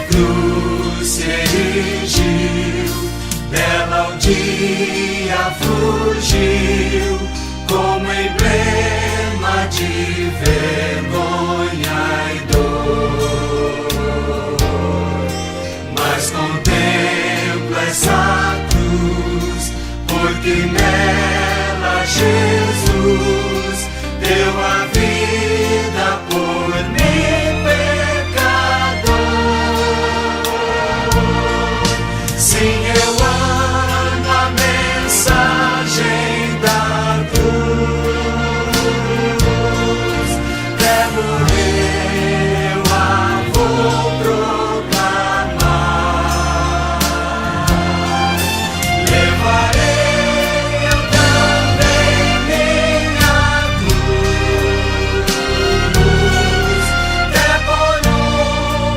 cruz se erigiu, dela o dia fugiu, como emblema de vergonha e dor. Mas contemplo essa cruz, porque nela Jesus deu a vida por mim, pecador. Sim, eu amo a mensagem da cruz. Até morrer eu a vou proclamar. Levarei eu também minha cruz, até por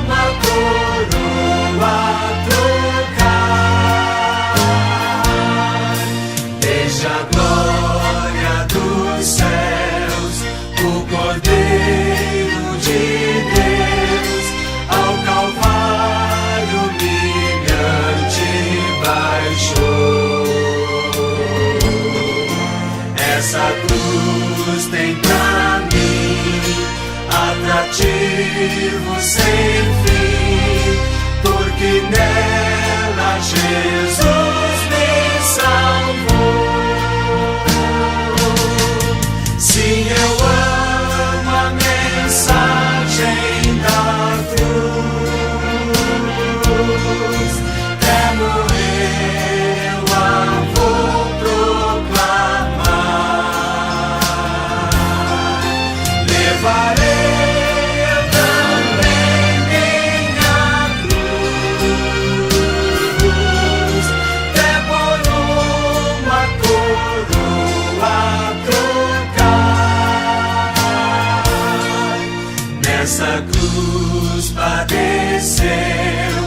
uma coroa trocar. Desde a glória dos céus, o Cordeiro de Deus ao Calvário humilhante baixou. Essa cruz tem pra mim atrativo sem fim, porque nela Jesus me salvou. Sim, eu amo a mensagem da cruz. Até morrer eu a vou proclamar. Levarei eu também minha cruz, até por uma coroa trocar. Nessa cruz padeceu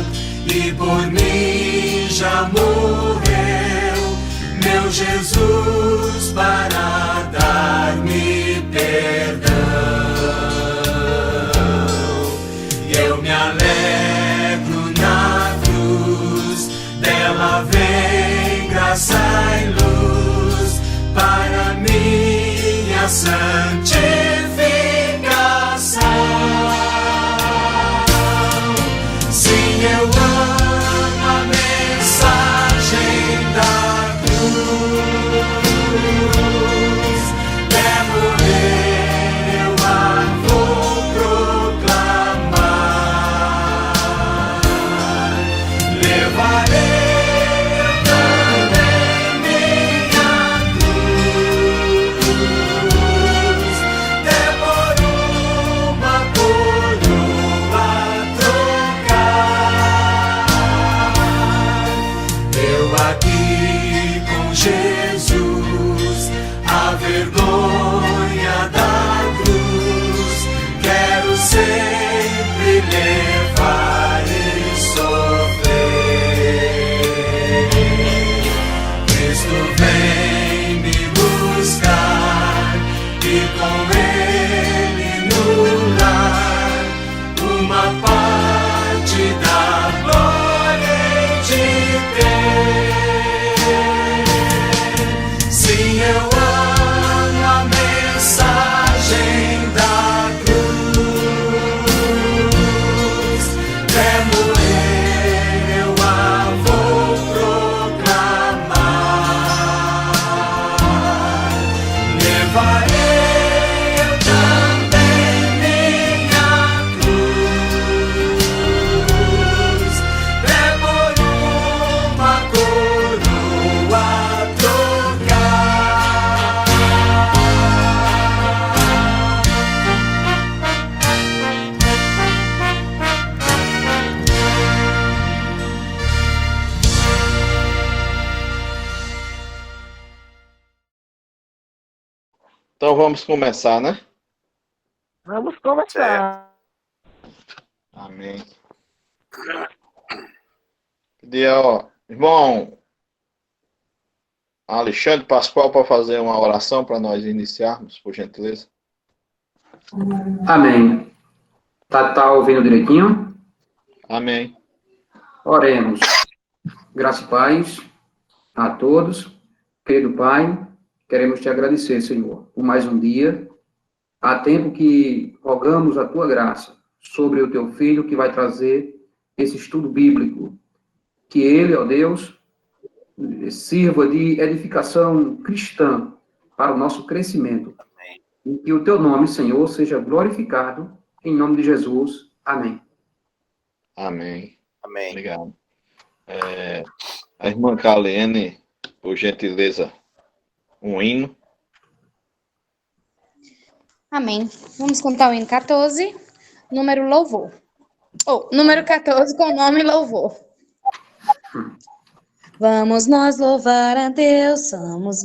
e por mim já morreu, meu Jesus, para dar-me perdão. E eu me alegro na cruz, dela vem graça e luz para minha santificação. Sim, eu amo a mensagem da cruz. Até morrer eu a vou proclamar. Levarei eu também minha cruz, até por uma coroa trocar. Eu aqui com Jesus, a vergonha da cruz, quero sempre levar e sofrer. Cristo vem me buscar e com Ele no lar uma parte da glória hei de ter. Sim, eu amo a mensagem da cruz. Até morrer eu a vou proclamar. Levarei eu também minha cruz, até por uma coroa trocar. Então vamos começar, né? Vamos conversar. Amém. Pedir, ó, irmão Alexandre Pascoal para fazer uma oração para nós iniciarmos, por gentileza. Amém. Tá ouvindo direitinho? Amém. Oremos. Graça e paz a todos. Querido Pai, queremos te agradecer, Senhor, por mais um dia. Há tempo que rogamos a tua graça sobre o teu filho que vai trazer esse estudo bíblico. Que ele, ó Deus, sirva de edificação cristã para o nosso crescimento. E que o teu nome, Senhor, seja glorificado. Em nome de Jesus. Amém. Amém. Amém. Obrigado. A irmã Kalene, por gentileza, um hino. Amém. Vamos contar o hino 14, número louvor. Número 14 com o nome louvor. Vamos nós louvar a Deus, vamos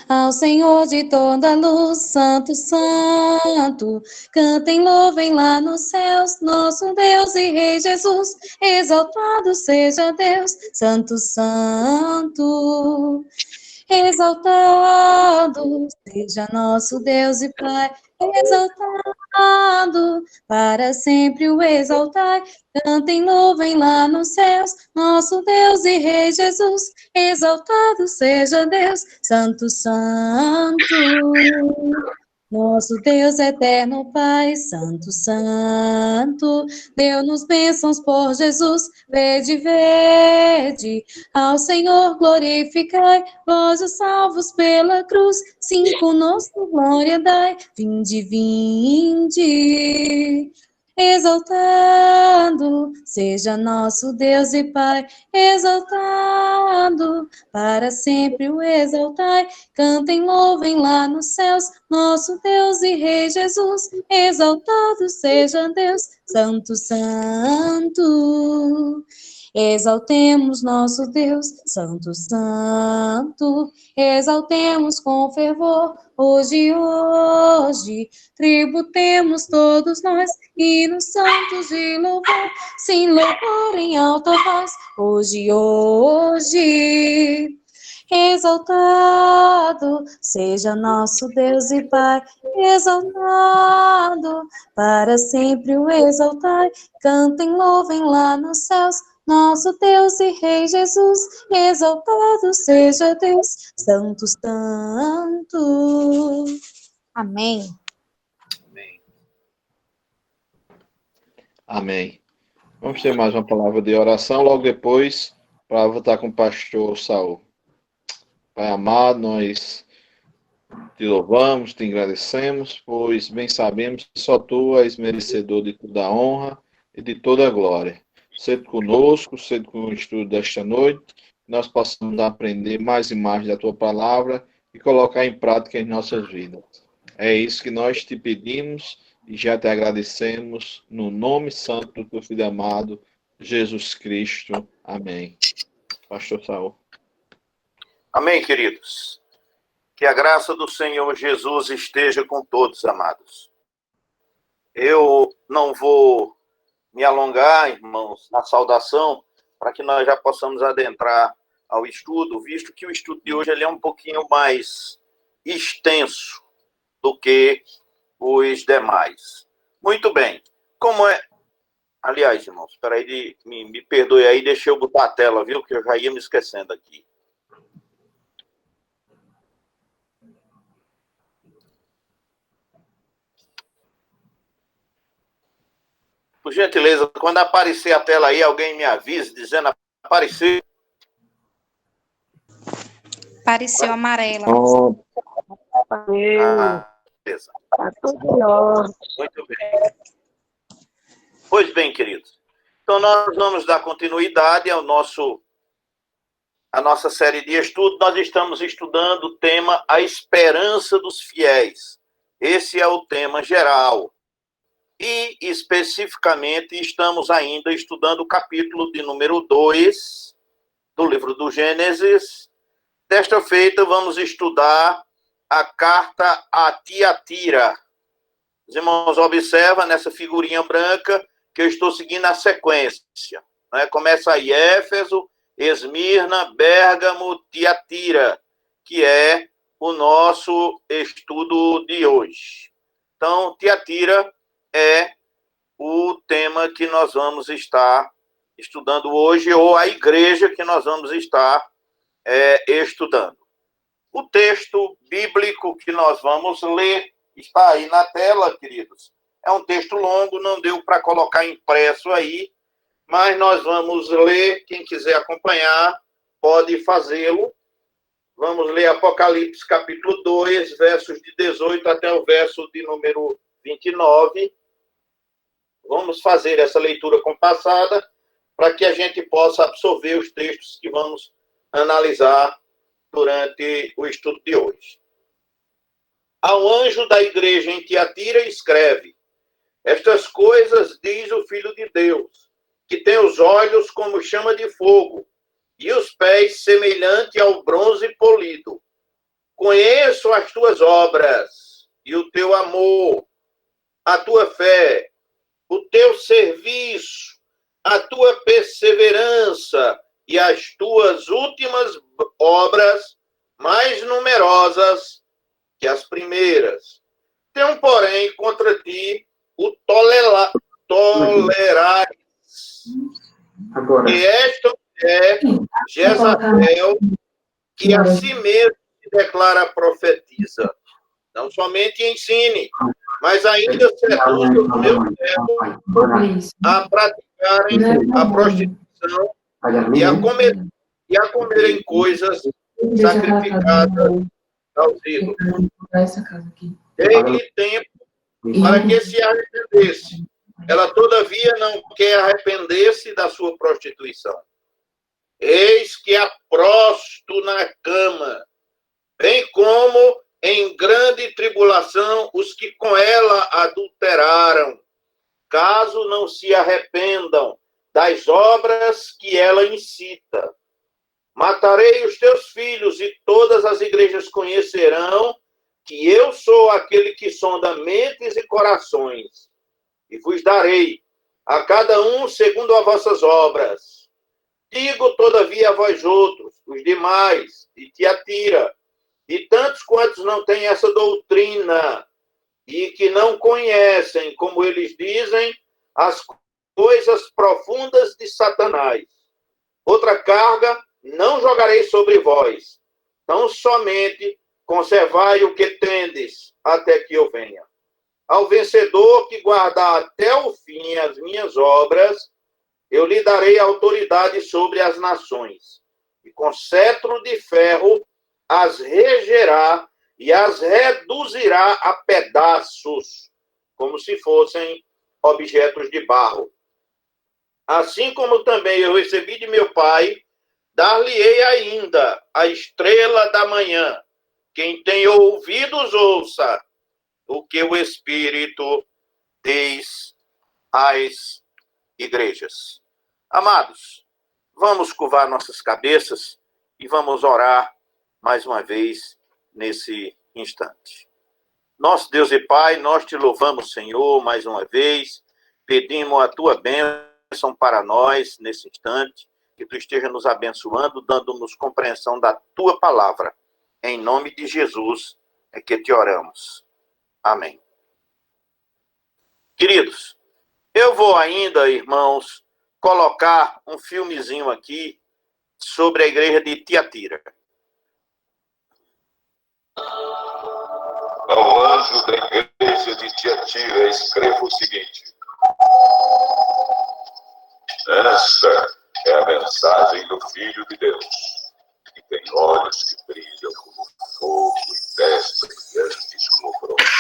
ao Senhor de toda a luz, Santo, Santo. Cantem, louvem lá nos céus, nosso Deus e Rei Jesus. Exaltado seja Deus, Santo, Santo. Exaltado seja nosso Deus e Pai, exaltado, para sempre o exaltai. Cantem, louvem lá nos céus, nosso Deus e Rei Jesus. Exaltado seja Deus, Santo, Santo. Nosso Deus eterno Pai, Santo, Santo, deu-nos bênçãos por Jesus, vede, vede, ao Senhor glorificai, vós os salvos pela cruz, sim, conosco glória dai, vinde, vinde. Exaltado seja nosso Deus e Pai, exaltado, para sempre o exaltai. Cantem, louvem lá nos céus, nosso Deus e Rei Jesus. Exaltado seja Deus, Santo, Santo. Exaltemos nosso Deus, Santo, Santo. Exaltemos com fervor, hoje, tributemos todos nós, hinos santos de louvor, sim, louvor em alta voz, hoje. Exaltado seja nosso Deus e Pai, exaltado, para sempre o exaltai. Cantem, louvem lá nos céus, nosso Deus e Rei Jesus. Exaltado seja Deus, Santo, Santo. Amém. Amém. Amém. Vamos ter mais uma palavra de oração, logo depois, para voltar com o pastor Saul. Pai amado, nós te louvamos, te agradecemos, pois bem sabemos que só tu és merecedor de toda a honra e de toda a glória. Sede conosco, sede com o estudo desta noite, que nós possamos aprender mais e mais da tua palavra e colocar em prática em nossas vidas. É isso que nós te pedimos e já te agradecemos no nome santo do teu Filho amado, Jesus Cristo. Amém. Pastor Saul. Amém, queridos. Que a graça do Senhor Jesus esteja com todos, amados. Eu não vou me alongar, irmãos, na saudação, para que nós já possamos adentrar ao estudo, visto que o estudo de hoje ele é um pouquinho mais extenso do que os demais. Muito bem. Como é... Aliás, irmãos, espera aí, me perdoe aí, deixa eu botar a tela, viu? Que eu já ia me esquecendo aqui. Por gentileza, quando aparecer a tela aí, alguém me avise, dizendo apareceu. Apareceu amarela. Oh, Beleza. Tá tudo em ordem. Muito bem. Pois bem, queridos. Então, nós vamos dar continuidade à nossa série de estudo. Nós estamos estudando o tema A Esperança dos Fiéis. Esse é o tema geral. E, especificamente, estamos ainda estudando o capítulo de número 2 do livro do Gênesis. Desta feita, vamos estudar a carta a Tiatira. Os irmãos observam nessa figurinha branca que eu estou seguindo a sequência. Né? Começa aí Éfeso, Esmirna, Bérgamo, Tiatira, que é o nosso estudo de hoje. Então, Tiatira é o tema que nós vamos estar estudando hoje, ou a igreja que nós vamos estar estudando. O texto bíblico que nós vamos ler está aí na tela, queridos. É um texto longo, não deu para colocar impresso aí, mas nós vamos ler. Quem quiser acompanhar, pode fazê-lo. Vamos ler Apocalipse, capítulo 2, versos de 18 até o verso de número 29. Vamos fazer essa leitura compassada para que a gente possa absorver os textos que vamos analisar durante o estudo de hoje. Ao anjo da igreja em Tiatira escreve: estas coisas diz o Filho de Deus, que tem os olhos como chama de fogo e os pés semelhante ao bronze polido. Conheço as tuas obras e o teu amor, a tua fé, o teu serviço, a tua perseverança e as tuas últimas obras mais numerosas que as primeiras. Tenho, porém, contra ti o tolerares. Agora. E esta mulher, Jezabel, que a si mesmo se declara profetiza. Não somente ensine, mas ainda seduza os meus servos a praticarem a prostituição e a comerem coisas sacrificadas aos ídolos. Dei-lhe tempo para que se arrependesse. Ela, todavia, não quer arrepender-se da sua prostituição. Eis que a prosto na cama, bem como em grande tribulação os que com ela adulteraram, caso não se arrependam das obras que ela incita. Matarei os teus filhos e todas as igrejas conhecerão que eu sou aquele que sonda mentes e corações, e vos darei a cada um segundo as vossas obras. Digo, todavia, a vós outros, os demais, de Tiatira, e tantos quantos não têm essa doutrina, e que não conhecem, como eles dizem, as coisas profundas de Satanás. Outra carga não jogarei sobre vós, tão somente conservai o que tendes, até que eu venha. Ao vencedor que guardar até o fim as minhas obras, eu lhe darei autoridade sobre as nações, e com cetro de ferro as regerá e as reduzirá a pedaços, como se fossem objetos de barro. Assim como também eu recebi de meu Pai, dar-lhe-ei ainda a estrela da manhã. Quem tem ouvidos, ouça o que o Espírito diz às igrejas. Amados, vamos curvar nossas cabeças e vamos orar mais uma vez nesse instante. Nosso Deus e Pai, nós te louvamos, Senhor, mais uma vez, pedimos a tua bênção para nós nesse instante, que tu esteja nos abençoando, dando-nos compreensão da tua palavra. Em nome de Jesus é que te oramos. Amém. Queridos, eu vou ainda, irmãos, colocar um filmezinho aqui sobre a igreja de Tiatira. Ao anjo da igreja de Tiatira, escreva o seguinte: esta é a mensagem do Filho de Deus, que tem olhos que brilham como fogo e pés brilhantes como bronze.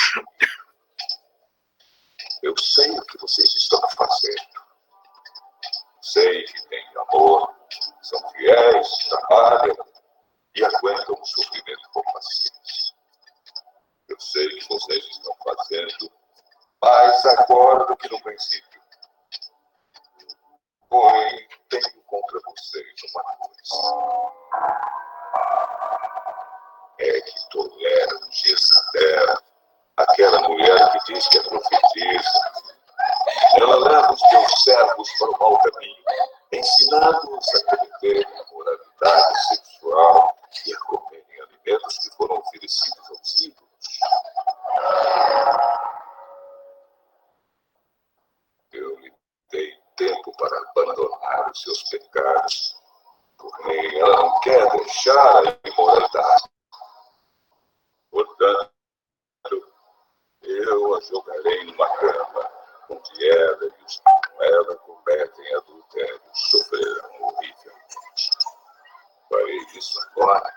Eu sei o que vocês estão fazendo. Sei que têm amor, são fiéis, trabalham e aguentam o sofrimento com paciência. Eu sei que vocês estão fazendo mais agora do que no princípio. Porém, tenho contra vocês uma coisa. É que toleram Jezabel, aquela mulher que diz que é profetisa. Ela leva os teus servos para o mau caminho, ensinando-os a cometer imoralidade sexual e a comerem alimentos que foram oferecidos aos ídolos. para abandonar os seus pecados. Porém, ela não quer deixar a imoralidade. Portanto, eu a jogarei numa cama, onde ela e os que com ela cometem adultério sofrerão horrivelmente. Farei isso agora,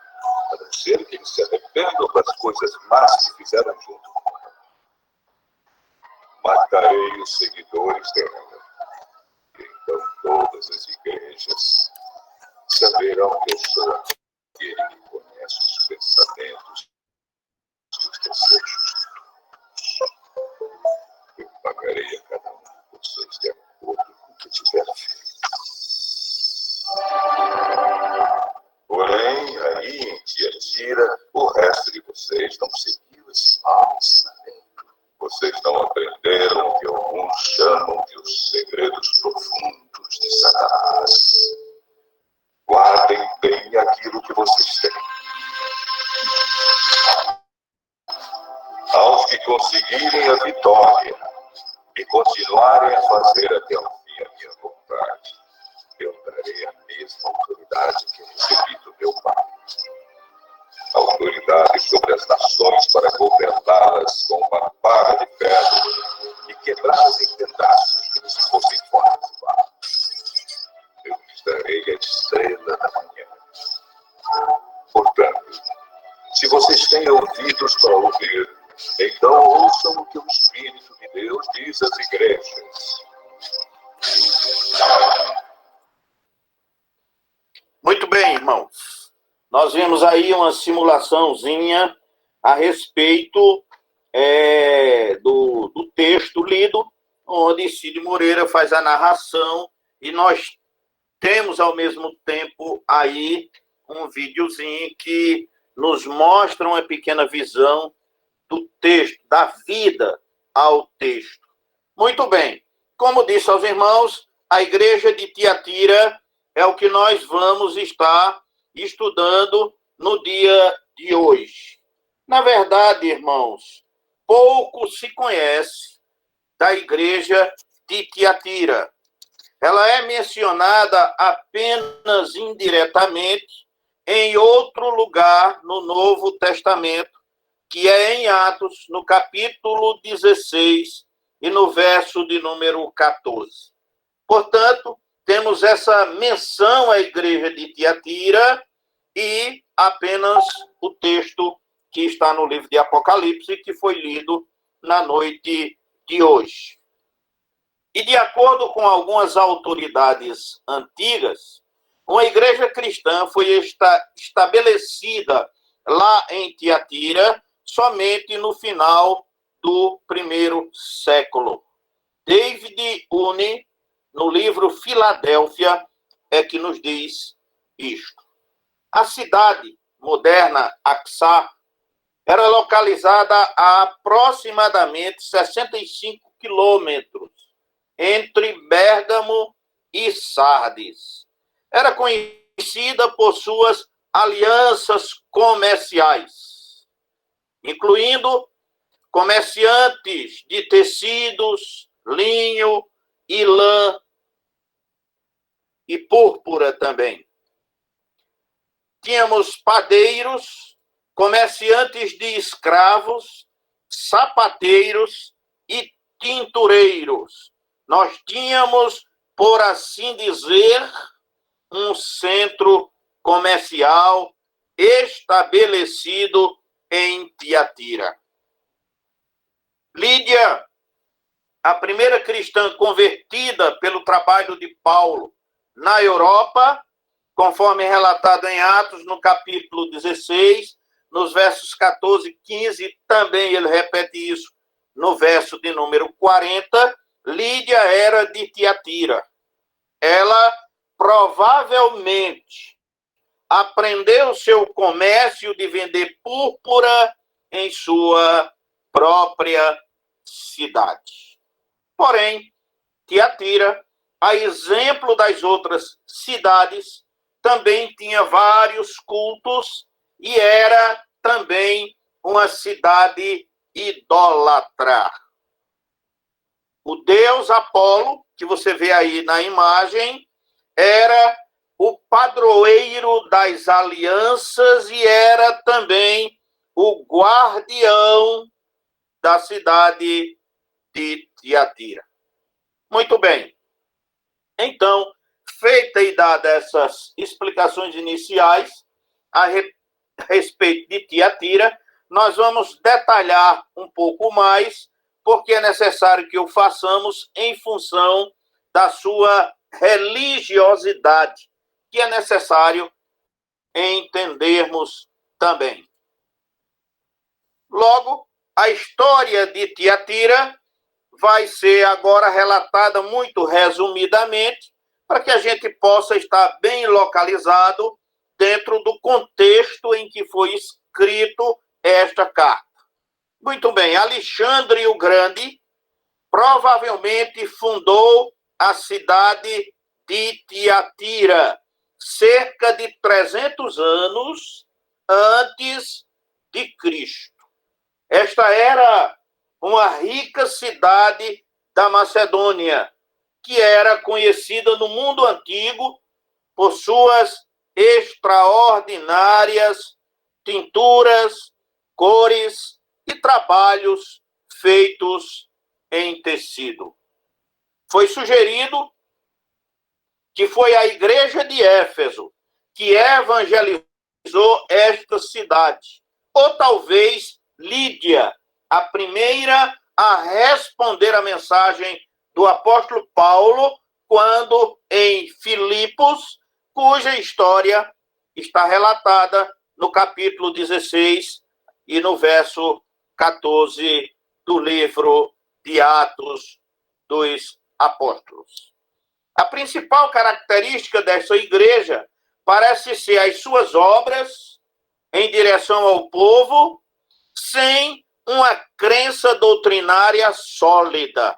a não ser que eles se arrependam das coisas más que fizeram junto com ela. Matarei os seguidores dela. Então todas as igrejas saberão que eu sou aquele que conhece os pensamentos e os desejos de todos. Eu pagarei a cada um de vocês de acordo com o que tiver feito. Porém, aí em Tiatira, o resto de vocês não seguiu esse mau ensinamento. Vocês não aprenderam o que alguns chamam de os segredos profundos de Satanás. Guardem bem aquilo que vocês têm. Aos que conseguirem a vitória e continuarem a fazer até o fim a minha vontade, eu darei a mesma autoridade que recebi do meu Pai. Autoridade sobre as nações para governá-las com uma vara de ferro e quebrá-las em pedaços como se fossem formas de barro. Eu lhes darei a estrela da manhã. Portanto, se vocês têm ouvidos para ouvir, então ouçam o que o Espírito de Deus diz às igrejas. Muito bem, irmãos. Nós vimos aí uma simulaçãozinha a respeito do texto lido, onde Cid Moreira faz a narração e nós temos ao mesmo tempo aí um videozinho que nos mostra uma pequena visão do texto, da vida ao texto. Muito bem. Como disse aos irmãos, a igreja de Tiatira é o que nós vamos estar estudando no dia de hoje. Na verdade, irmãos, pouco se conhece da igreja de Tiatira. Ela é mencionada apenas indiretamente em outro lugar no Novo Testamento, que é em Atos, no capítulo 16 e no verso de número 14. Portanto, temos essa menção à igreja de Tiatira e apenas o texto que está no livro de Apocalipse, que foi lido na noite de hoje. E de acordo com algumas autoridades antigas, uma igreja cristã foi estabelecida lá em Tiatira somente no final do primeiro século. David Hume, no livro Filadélfia, é que nos diz isto. A cidade moderna, Aksá, era localizada a aproximadamente 65 quilômetros entre Bérgamo e Sardes. Era conhecida por suas alianças comerciais, incluindo comerciantes de tecidos, linho e lã e púrpura também. Tínhamos padeiros, comerciantes de escravos, sapateiros e tintureiros. Nós tínhamos, por assim dizer, um centro comercial estabelecido em Tiatira. Lídia, a primeira cristã convertida pelo trabalho de Paulo na Europa, conforme relatado em Atos, no capítulo 16, nos versos 14 e 15, também ele repete isso no verso de número 40, Lídia era de Tiatira. Ela provavelmente aprendeu seu comércio de vender púrpura em sua própria cidade. Porém, Tiatira, a exemplo das outras cidades, também tinha vários cultos e era também uma cidade idólatra. O deus Apolo, que você vê aí na imagem, era o padroeiro das alianças e era também o guardião da cidade de Tiatira. Muito bem. Então, feita e dada essas explicações iniciais a respeito de Tiatira, nós vamos detalhar um pouco mais, porque é necessário que o façamos em função da sua religiosidade, que é necessário entendermos também. Logo, a história de Tiatira vai ser agora relatada muito resumidamente, para que a gente possa estar bem localizado dentro do contexto em que foi escrito esta carta. Muito bem, Alexandre o Grande provavelmente fundou a cidade de Tiatira cerca de 300 anos antes de Cristo. Esta era uma rica cidade da Macedônia, que era conhecida no mundo antigo por suas extraordinárias tinturas, cores e trabalhos feitos em tecido. Foi sugerido que foi a igreja de Éfeso que evangelizou esta cidade, ou talvez Lídia, a primeira a responder à mensagem do apóstolo Paulo, quando em Filipos, cuja história está relatada no capítulo 16 e no verso 14 do livro de Atos dos Apóstolos. A principal característica dessa igreja parece ser as suas obras em direção ao povo, sem uma crença doutrinária sólida.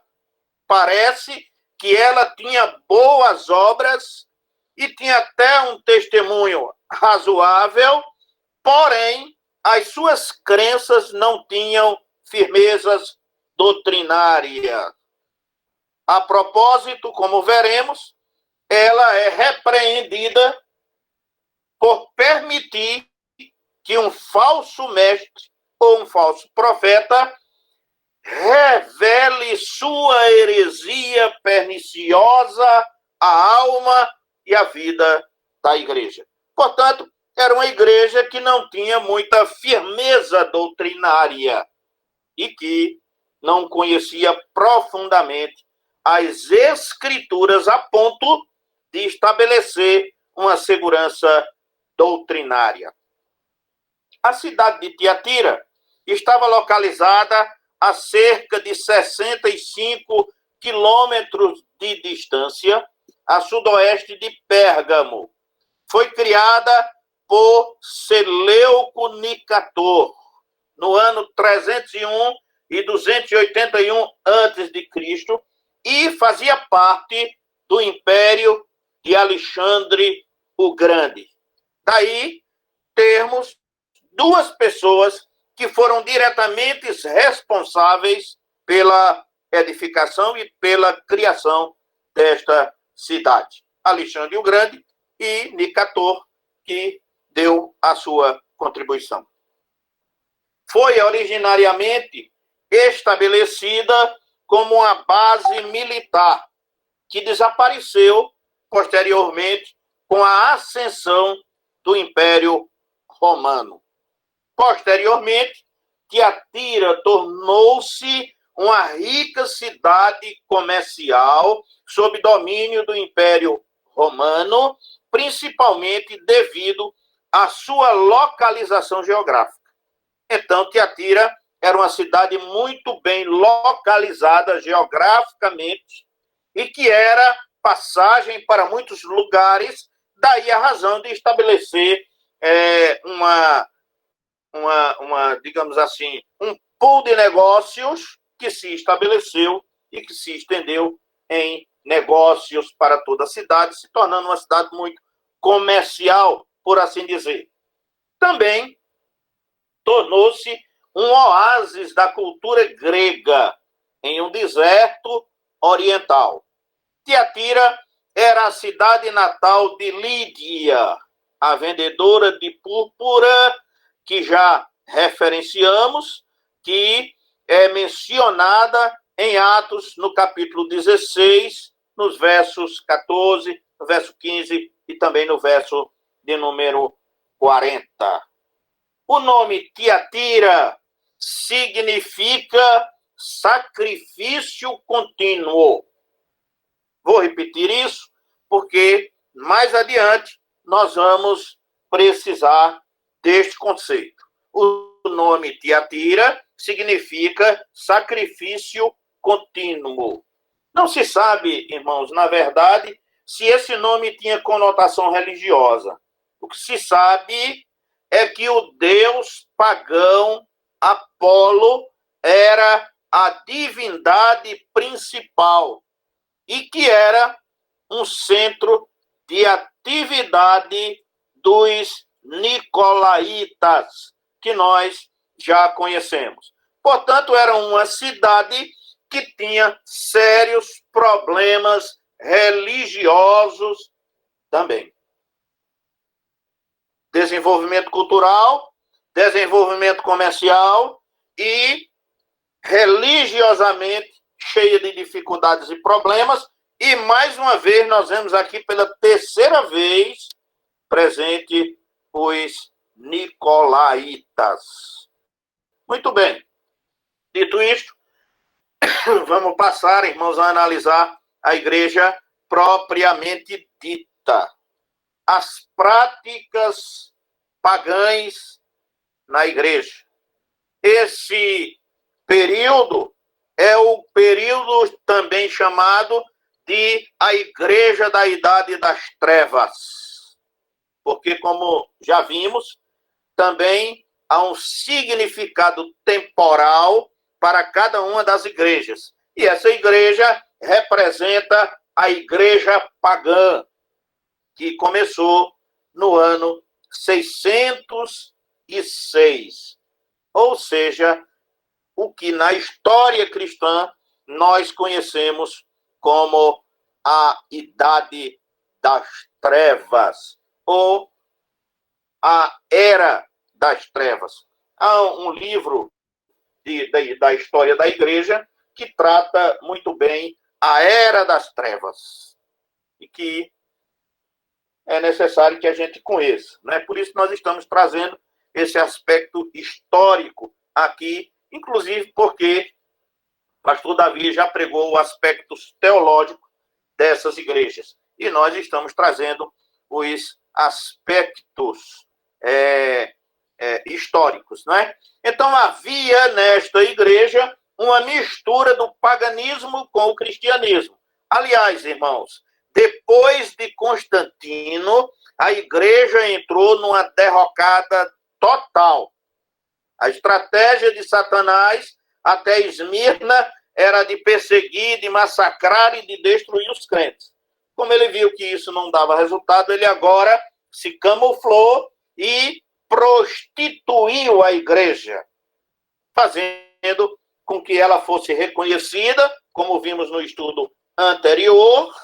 Parece que ela tinha boas obras e tinha até um testemunho razoável, porém, as suas crenças não tinham firmezas doutrinárias. A propósito, como veremos, ela é repreendida por permitir que um falso mestre ou um falso profeta revele sua heresia perniciosa à alma e à vida da igreja. Portanto, era uma igreja que não tinha muita firmeza doutrinária e que não conhecia profundamente as escrituras a ponto de estabelecer uma segurança doutrinária. A cidade de Tiatira estava localizada a cerca de 65 quilômetros de distância a sudoeste de Pérgamo. Foi criada por Seleuco Nicator no ano 301 e 281 a.C. e fazia parte do Império de Alexandre o Grande. Daí, termos duas pessoas que foram diretamente responsáveis pela edificação e pela criação desta cidade. Alexandre o Grande e Nicator, que deu a sua contribuição. Foi originariamente estabelecida como uma base militar, que desapareceu posteriormente com a ascensão do Império Romano. Posteriormente, Tiatira tornou-se uma rica cidade comercial sob domínio do Império Romano, principalmente devido à sua localização geográfica. Então, Tiatira era uma cidade muito bem localizada geograficamente e que era passagem para muitos lugares, daí a razão de estabelecer digamos assim, um pool de negócios que se estabeleceu e que se estendeu em negócios para toda a cidade, se tornando uma cidade muito comercial, por assim dizer. Também tornou-se um oásis da cultura grega, em um deserto oriental. Tiatira era a cidade natal de Lídia, a vendedora de púrpura, que já referenciamos, que é mencionada em Atos, no capítulo 16, nos versos 14, no verso 15 e também no verso de número 40. O nome Tiatira significa sacrifício contínuo. Vou repetir isso, porque mais adiante nós vamos precisar deste conceito. O nome Tiatira significa sacrifício contínuo. Não se sabe, irmãos, na verdade, se esse nome tinha conotação religiosa. O que se sabe é que o deus pagão Apolo era a divindade principal e que era um centro de atividade dos nicolaítas, que nós já conhecemos. Portanto, era uma cidade que tinha sérios problemas religiosos também. Desenvolvimento cultural, desenvolvimento comercial e religiosamente cheia de dificuldades e problemas. E, mais uma vez, nós vemos aqui pela terceira vez presente os nicolaítas. Muito bem. Dito isto, vamos passar, irmãos, a analisar a igreja propriamente dita. As práticas pagãs na igreja. Esse período é o período também chamado de a Igreja da Idade das Trevas. Porque, como já vimos, também há um significado temporal para cada uma das igrejas. E essa igreja representa a igreja pagã, que começou no ano 606. Ou seja, o que na história cristã nós conhecemos como a Idade das Trevas, ou a Era das Trevas. Há um livro da história da igreja que trata muito bem a Era das Trevas, e que é necessário que a gente conheça, né? Por isso nós estamos trazendo esse aspecto histórico aqui, inclusive porque o pastor Davi já pregou o aspecto teológico dessas igrejas. E nós estamos trazendo os aspectos históricos, não é? Então, havia nesta igreja uma mistura do paganismo com o cristianismo. Aliás, irmãos, depois de Constantino, a igreja entrou numa derrocada total. A estratégia de Satanás até Esmirna era de perseguir, de massacrar e de destruir os crentes. Como ele viu que isso não dava resultado, ele agora se camuflou e prostituiu a igreja, fazendo com que ela fosse reconhecida, como vimos no estudo anterior,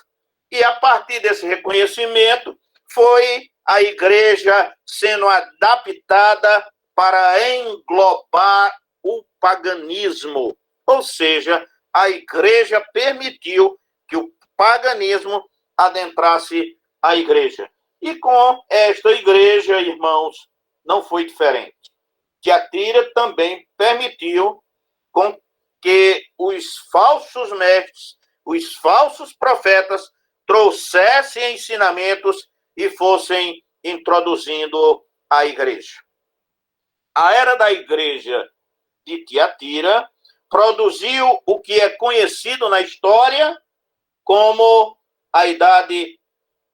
e a partir desse reconhecimento foi a igreja sendo adaptada para englobar o paganismo. Ou seja, a igreja permitiu que o paganismo adentrasse a igreja. E com esta igreja, irmãos, não foi diferente. Tiatira também permitiu com que os falsos mestres, os falsos profetas, trouxessem ensinamentos e fossem introduzindo a igreja. A era da igreja de Tiatira produziu o que é conhecido na história como a Idade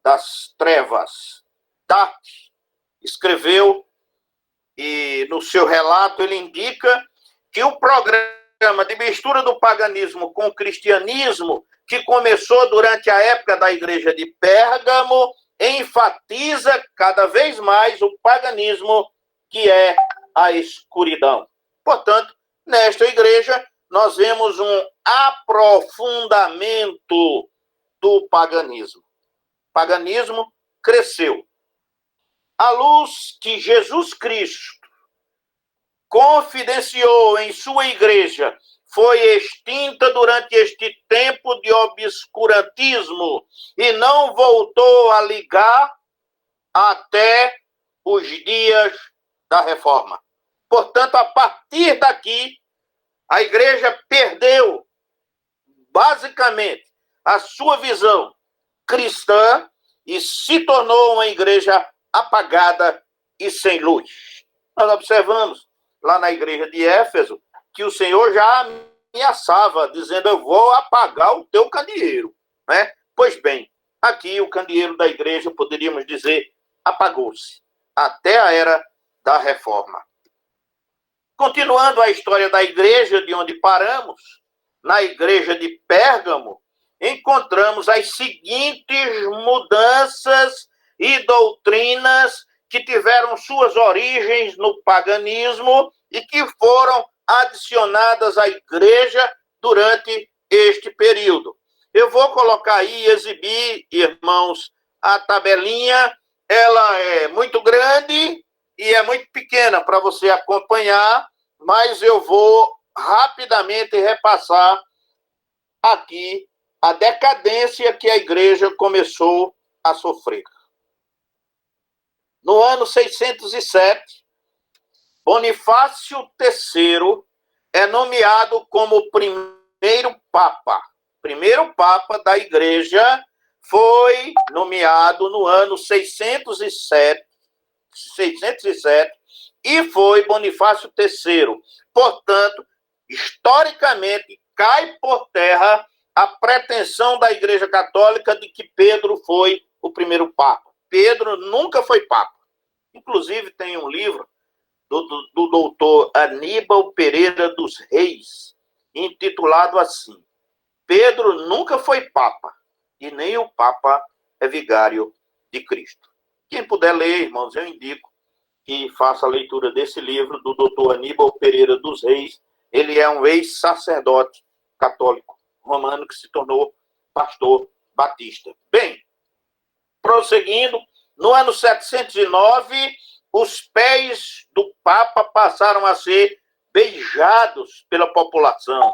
das Trevas. Dante escreveu, e no seu relato ele indica que o programa de mistura do paganismo com o cristianismo, que começou durante a época da igreja de Pérgamo, enfatiza cada vez mais o paganismo, que é a escuridão. Portanto, nesta igreja, nós vemos um aprofundamento do paganismo. O paganismo cresceu. A luz que Jesus Cristo confidenciou em sua igreja foi extinta durante este tempo de obscurantismo e não voltou a ligar até os dias da reforma. Portanto, a partir daqui, a igreja perdeu, basicamente, a sua visão cristã e se tornou uma igreja apagada e sem luz. Nós observamos lá na igreja de Éfeso que o Senhor já ameaçava, dizendo: eu vou apagar o teu candeeiro, né? Pois bem, aqui o candeeiro da igreja, poderíamos dizer, apagou-se, até a era da reforma. Continuando a história da igreja de onde paramos, na igreja de Pérgamo, encontramos as seguintes mudanças e doutrinas que tiveram suas origens no paganismo e que foram adicionadas à igreja durante este período. Eu vou colocar aí, exibir, irmãos, a tabelinha. Ela é muito grande e é muito pequena para você acompanhar, mas eu vou rapidamente repassar aqui a decadência que a igreja começou a sofrer. No ano 607, Bonifácio III é nomeado como primeiro papa. Primeiro papa da igreja foi nomeado no ano 607 e foi Bonifácio III. Portanto, historicamente, cai por terra a pretensão da Igreja Católica de que Pedro foi o primeiro papa. Pedro nunca foi papa. Inclusive, tem um livro do doutor Aníbal Pereira dos Reis, intitulado assim: Pedro nunca foi papa, e nem o papa é vigário de Cristo. Quem puder ler, irmãos, eu indico que faça a leitura desse livro do doutor Aníbal Pereira dos Reis. Ele é um ex-sacerdote católico romano que se tornou pastor batista. Bem, prosseguindo, no ano 709, os pés do Papa passaram a ser beijados pela população.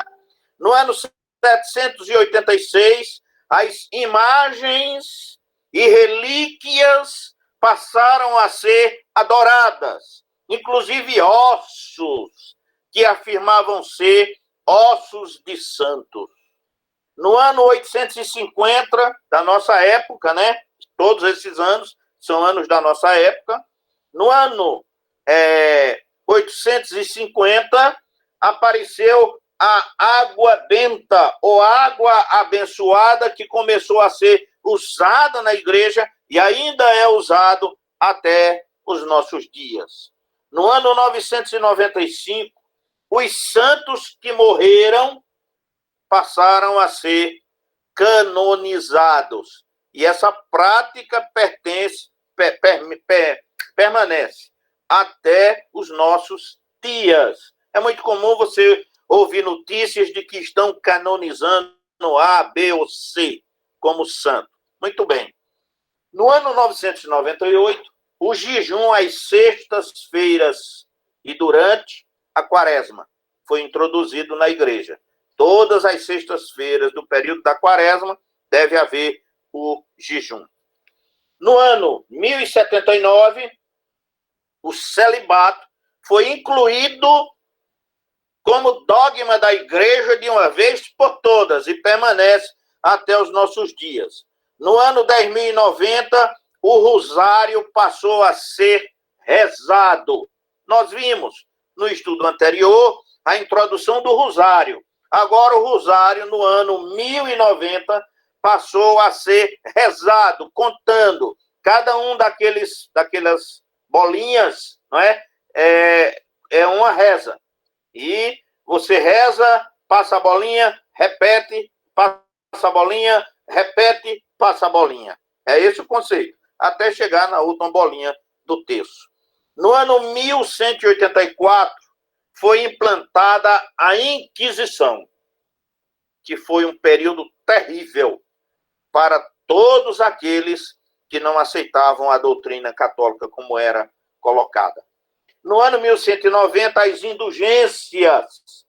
No ano 786, as imagens e relíquias passaram a ser adoradas, inclusive ossos que afirmavam ser ossos de santos. No ano 850 da nossa época, né? Todos esses anos são anos da nossa época. No ano 850, apareceu a água benta, ou água abençoada, que começou a ser usada na igreja e ainda é usado até os nossos dias. No ano 995, os santos que morreram passaram a ser canonizados. E essa prática permanece até os nossos dias. É muito comum você ouvir notícias de que estão canonizando A, B ou C como santo. Muito bem. No ano 998, o jejum às sextas-feiras e durante a quaresma foi introduzido na igreja. Todas as sextas-feiras do período da quaresma deve haver o jejum. No ano 1079, o celibato foi incluído como dogma da igreja de uma vez por todas e permanece até os nossos dias. No ano 10.090, o rosário passou a ser rezado. Nós vimos no estudo anterior a introdução do rosário. Agora o rosário, no ano 1090, passou a ser rezado, contando cada um daquelas bolinhas, não é? É uma reza. E você reza, passa a bolinha, repete, passa a bolinha, repete, passa a bolinha. É esse o conceito, até chegar na última bolinha do texto. No ano 1184, foi implantada a Inquisição, que foi um período terrível para todos aqueles que não aceitavam a doutrina católica como era colocada. No ano 1190, as indulgências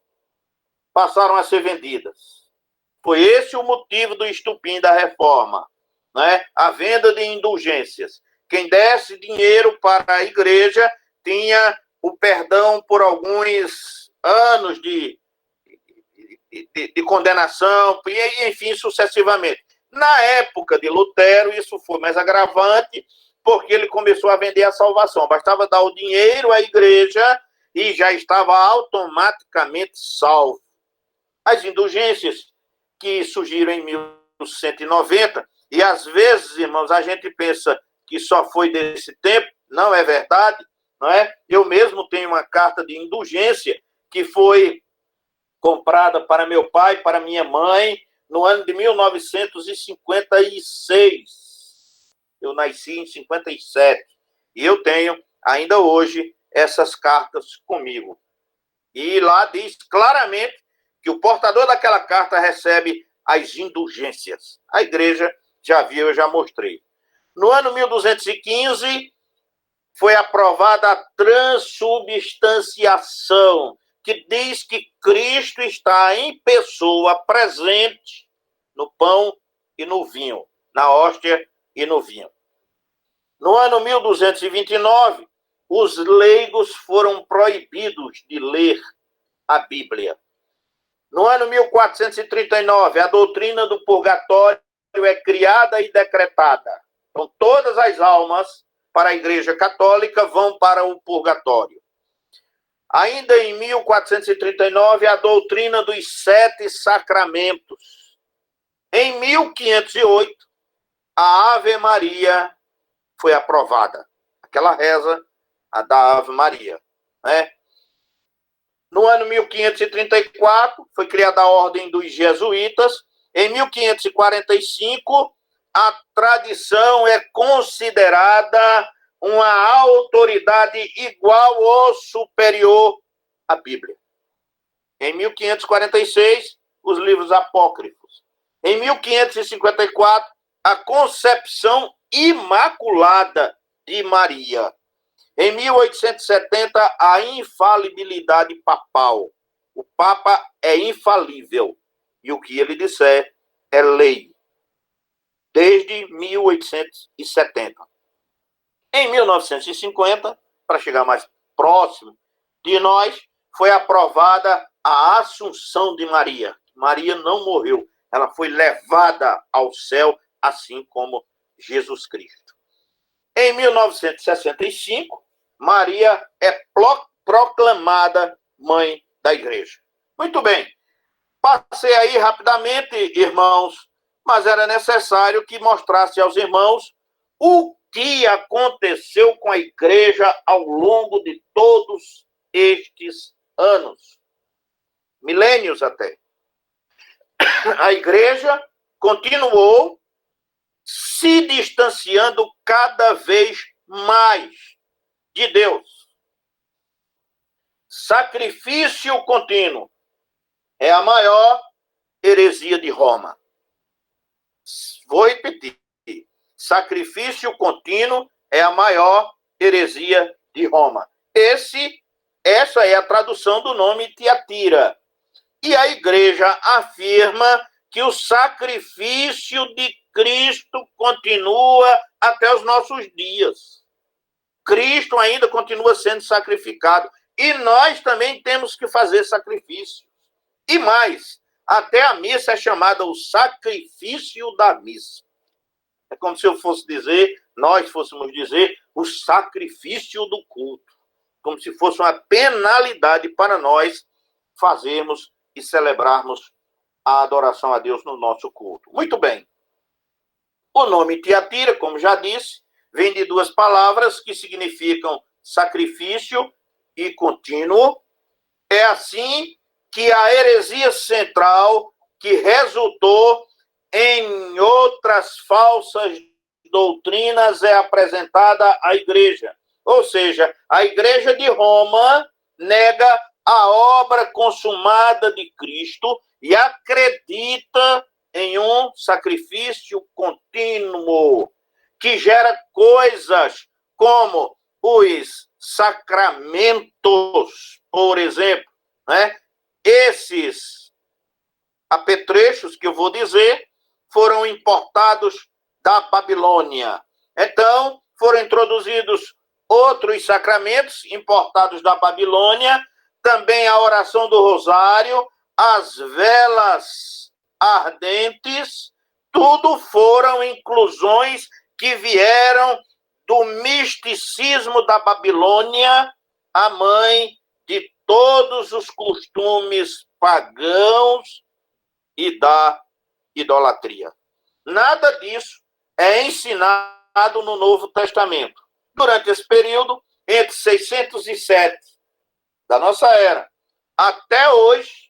passaram a ser vendidas. Foi esse o motivo do estupim da reforma, né? A venda de indulgências. Quem desse dinheiro para a igreja tinha o perdão por alguns anos de condenação, e enfim, sucessivamente. Na época de Lutero, isso foi mais agravante, porque ele começou a vender a salvação. Bastava dar o dinheiro à igreja e já estava automaticamente salvo. As indulgências que surgiram em 1190, e às vezes, irmãos, a gente pensa que só foi desse tempo, não é verdade, não é? Eu mesmo tenho uma carta de indulgência que foi comprada para meu pai, para minha mãe, no ano de 1956. Eu nasci em 57. E eu tenho, ainda hoje, essas cartas comigo. E lá diz claramente que o portador daquela carta recebe as indulgências. A igreja já viu, eu já mostrei. No ano 1215, foi aprovada a transubstanciação, que diz que Cristo está em pessoa presente no pão e no vinho, na hóstia e no vinho. No ano 1229, os leigos foram proibidos de ler a Bíblia. No ano 1439, a doutrina do purgatório é criada e decretada. Então, todas as almas para a Igreja Católica vão para o purgatório. Ainda em 1439, a doutrina dos 7 sacramentos. Em 1508, a Ave Maria foi aprovada. Aquela reza, a da Ave Maria, né? No ano 1534, foi criada a Ordem dos Jesuítas. Em 1545, a tradição é considerada uma autoridade igual ou superior à Bíblia. Em 1546, os livros apócrifos. Em 1554, a concepção imaculada de Maria. Em 1870, a infalibilidade papal. O Papa é infalível e o que ele disser é lei. Desde 1870. Em 1950, para chegar mais próximo de nós, foi aprovada a Assunção de Maria. Maria não morreu, ela foi levada ao céu, assim como Jesus Cristo. Em 1965, Maria é proclamada mãe da igreja. Muito bem, passei aí rapidamente, irmãos, mas era necessário que mostrasse aos irmãos o que aconteceu com a igreja ao longo de todos estes anos, milênios até. A igreja continuou se distanciando cada vez mais de Deus. Sacrifício contínuo é a maior heresia de Roma. Vou repetir. Sacrifício contínuo é a maior heresia de Roma. Essa é a tradução do nome Tiatira. E a igreja afirma que o sacrifício de Cristo continua até os nossos dias. Cristo ainda continua sendo sacrificado. E nós também temos que fazer sacrifício. E mais, até a missa é chamada o sacrifício da missa. É como se nós fôssemos dizer, o sacrifício do culto. Como se fosse uma penalidade para nós fazermos e celebrarmos a adoração a Deus no nosso culto. Muito bem. O nome Tiatira, como já disse, vem de duas palavras que significam sacrifício e contínuo. É assim que a heresia central que resultou em outras falsas doutrinas é apresentada à igreja. Ou seja, a igreja de Roma nega a obra consumada de Cristo e acredita em um sacrifício contínuo que gera coisas como os sacramentos, por exemplo, né? Esses apetrechos que eu vou dizer foram importados da Babilônia. Então, foram introduzidos outros sacramentos importados da Babilônia, também a oração do rosário, as velas ardentes, tudo foram inclusões que vieram do misticismo da Babilônia, a mãe de todos os costumes pagãos e da idolatria. Nada disso é ensinado no Novo Testamento. Durante esse período, entre 607 da nossa era até hoje,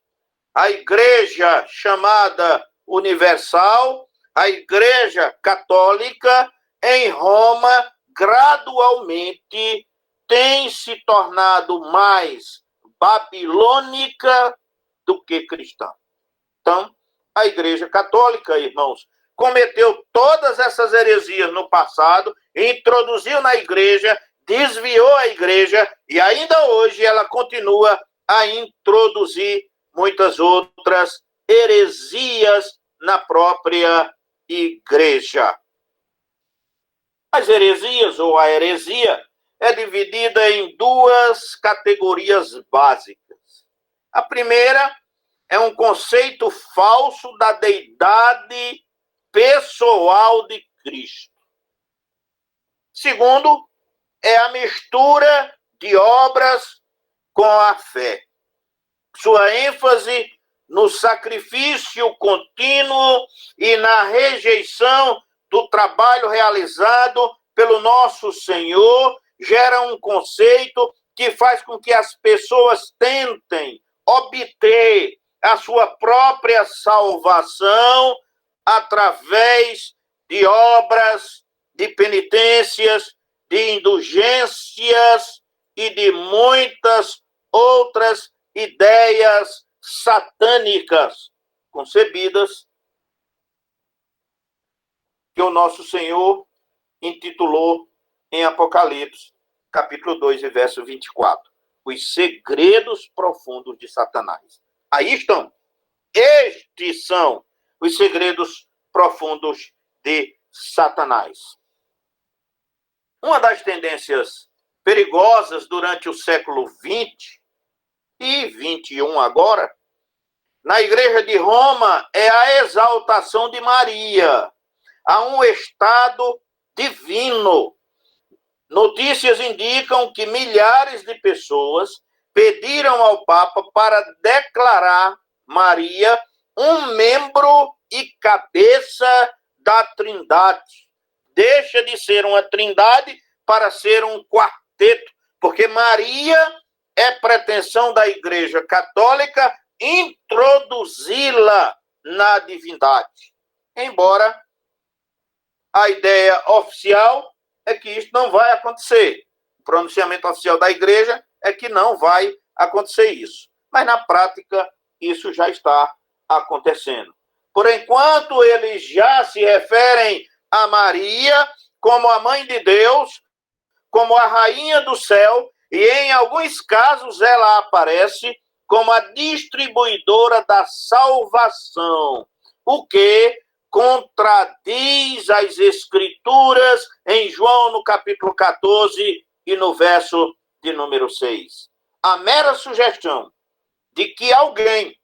a igreja chamada universal, a igreja católica em Roma, gradualmente tem se tornado mais babilônica do que cristã. Então, a igreja católica, irmãos, cometeu todas essas heresias no passado, introduziu na igreja, desviou a igreja e ainda hoje ela continua a introduzir muitas outras heresias na própria igreja. As heresias, ou a heresia, é dividida em duas categorias básicas. A primeira é um conceito falso da deidade pessoal de Cristo. Segundo, é a mistura de obras com a fé. Sua ênfase no sacrifício contínuo e na rejeição do trabalho realizado pelo nosso Senhor gera um conceito que faz com que as pessoas tentem obter a sua própria salvação através de obras, de penitências, de indulgências e de muitas outras ideias satânicas concebidas que o nosso Senhor intitulou em Apocalipse, capítulo 2 e verso 24. Os segredos profundos de Satanás. Aí estão. Estes são os segredos profundos de Satanás. Uma das tendências perigosas durante o século XX e XXI agora, na Igreja de Roma, é a exaltação de Maria a um estado divino. Notícias indicam que milhares de pessoas pediram ao Papa para declarar Maria um membro e cabeça da Trindade. Deixa de ser uma trindade para ser um quarteto, porque Maria é pretensão da Igreja Católica introduzi-la na divindade. Embora a ideia oficial é que isso não vai acontecer. O pronunciamento oficial da Igreja é que não vai acontecer isso. Mas, na prática, isso já está acontecendo. Por enquanto, eles já se referem a Maria como a Mãe de Deus, como a Rainha do Céu, e, em alguns casos, ela aparece como a distribuidora da salvação, o que contradiz as Escrituras em João, no capítulo 14 e no verso de número 6. A mera sugestão de que alguém,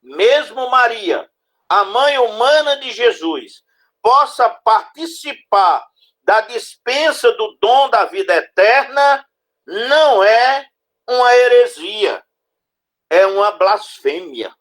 mesmo Maria, a mãe humana de Jesus, possa participar da dispensa do dom da vida eterna, não é uma heresia, é uma blasfêmia.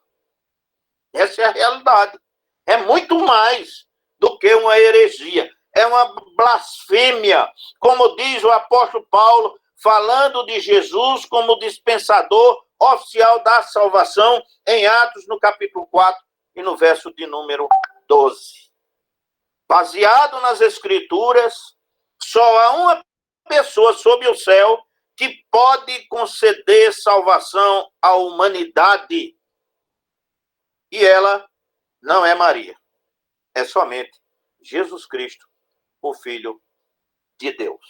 Essa é a realidade. É muito mais do que uma heresia. É uma blasfêmia, como diz o apóstolo Paulo, falando de Jesus como dispensador oficial da salvação, em Atos, no capítulo 4 e no verso de número 12. Baseado nas Escrituras, só há uma pessoa sob o céu que pode conceder salvação à humanidade. E ela não é Maria. É somente Jesus Cristo, o Filho de Deus.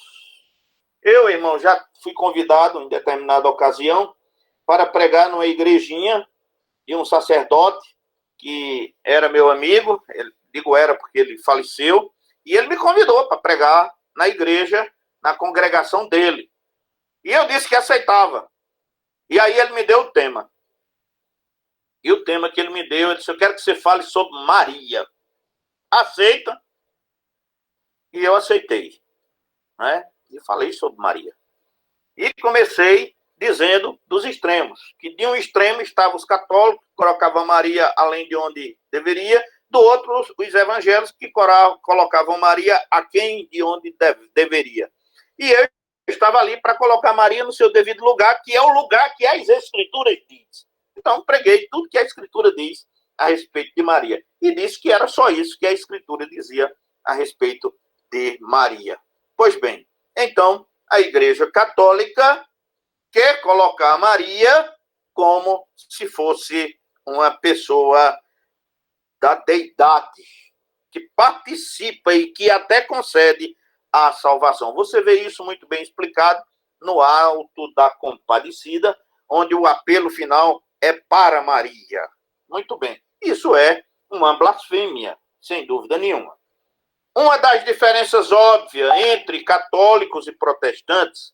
Eu, irmão, já fui convidado em determinada ocasião para pregar numa igrejinha de um sacerdote que era meu amigo, digo era porque ele faleceu, e ele me convidou para pregar na igreja, na congregação dele. E eu disse que aceitava. E aí ele me deu o tema. E o tema que ele me deu, eu disse, eu quero que você fale sobre Maria. Aceita? E eu aceitei, né? E falei sobre Maria. E comecei dizendo dos extremos, que de um extremo estavam os católicos, que colocavam Maria além de onde deveria, do outro os evangélicos, que colocavam Maria aquém de onde deveria. E eu estava ali para colocar Maria no seu devido lugar, que é o lugar que as Escrituras dizem. Então, preguei tudo que a Escritura diz a respeito de Maria. E disse que era só isso que a Escritura dizia a respeito de Maria. Pois bem, então, a Igreja Católica quer colocar Maria como se fosse uma pessoa da deidade, que participa e que até concede a salvação. Você vê isso muito bem explicado no Alto da Compadecida, onde o apelo final é para Maria. Muito bem. Isso é uma blasfêmia, sem dúvida nenhuma. Uma das diferenças óbvias entre católicos e protestantes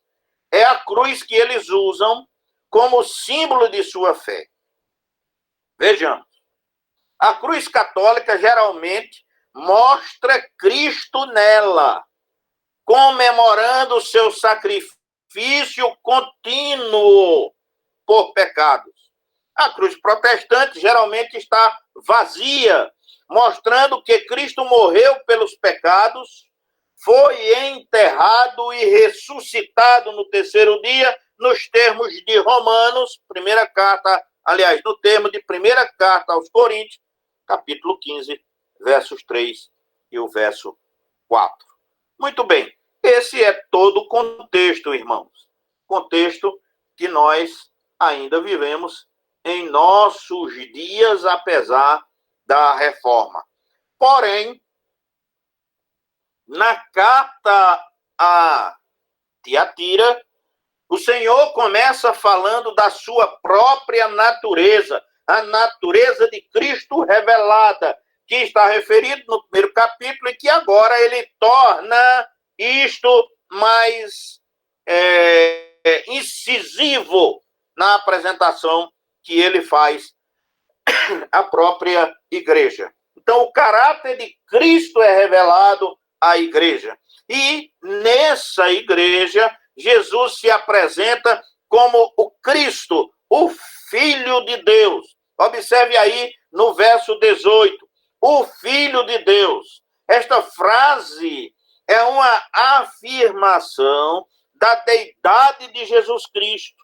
é a cruz que eles usam como símbolo de sua fé. Vejamos. A cruz católica geralmente mostra Cristo nela, comemorando o seu sacrifício contínuo por pecados. A cruz protestante geralmente está vazia, mostrando que Cristo morreu pelos pecados, foi enterrado e ressuscitado no terceiro dia, nos termos de Romanos, primeira carta, aliás, no termo de primeira carta aos Coríntios, capítulo 15, versos 3 e o verso 4. Muito bem, esse é todo o contexto, irmãos. Contexto que nós ainda vivemos em nossos dias, apesar da reforma. Porém, na carta a Tiatira, o Senhor começa falando da sua própria natureza, a natureza de Cristo revelada, que está referido no primeiro capítulo e que agora ele torna isto mais incisivo na apresentação que ele faz à própria igreja. Então, o caráter de Cristo é revelado à igreja. E nessa igreja, Jesus se apresenta como o Cristo, o Filho de Deus. Observe aí no verso 18, o Filho de Deus. Esta frase é uma afirmação da deidade de Jesus Cristo,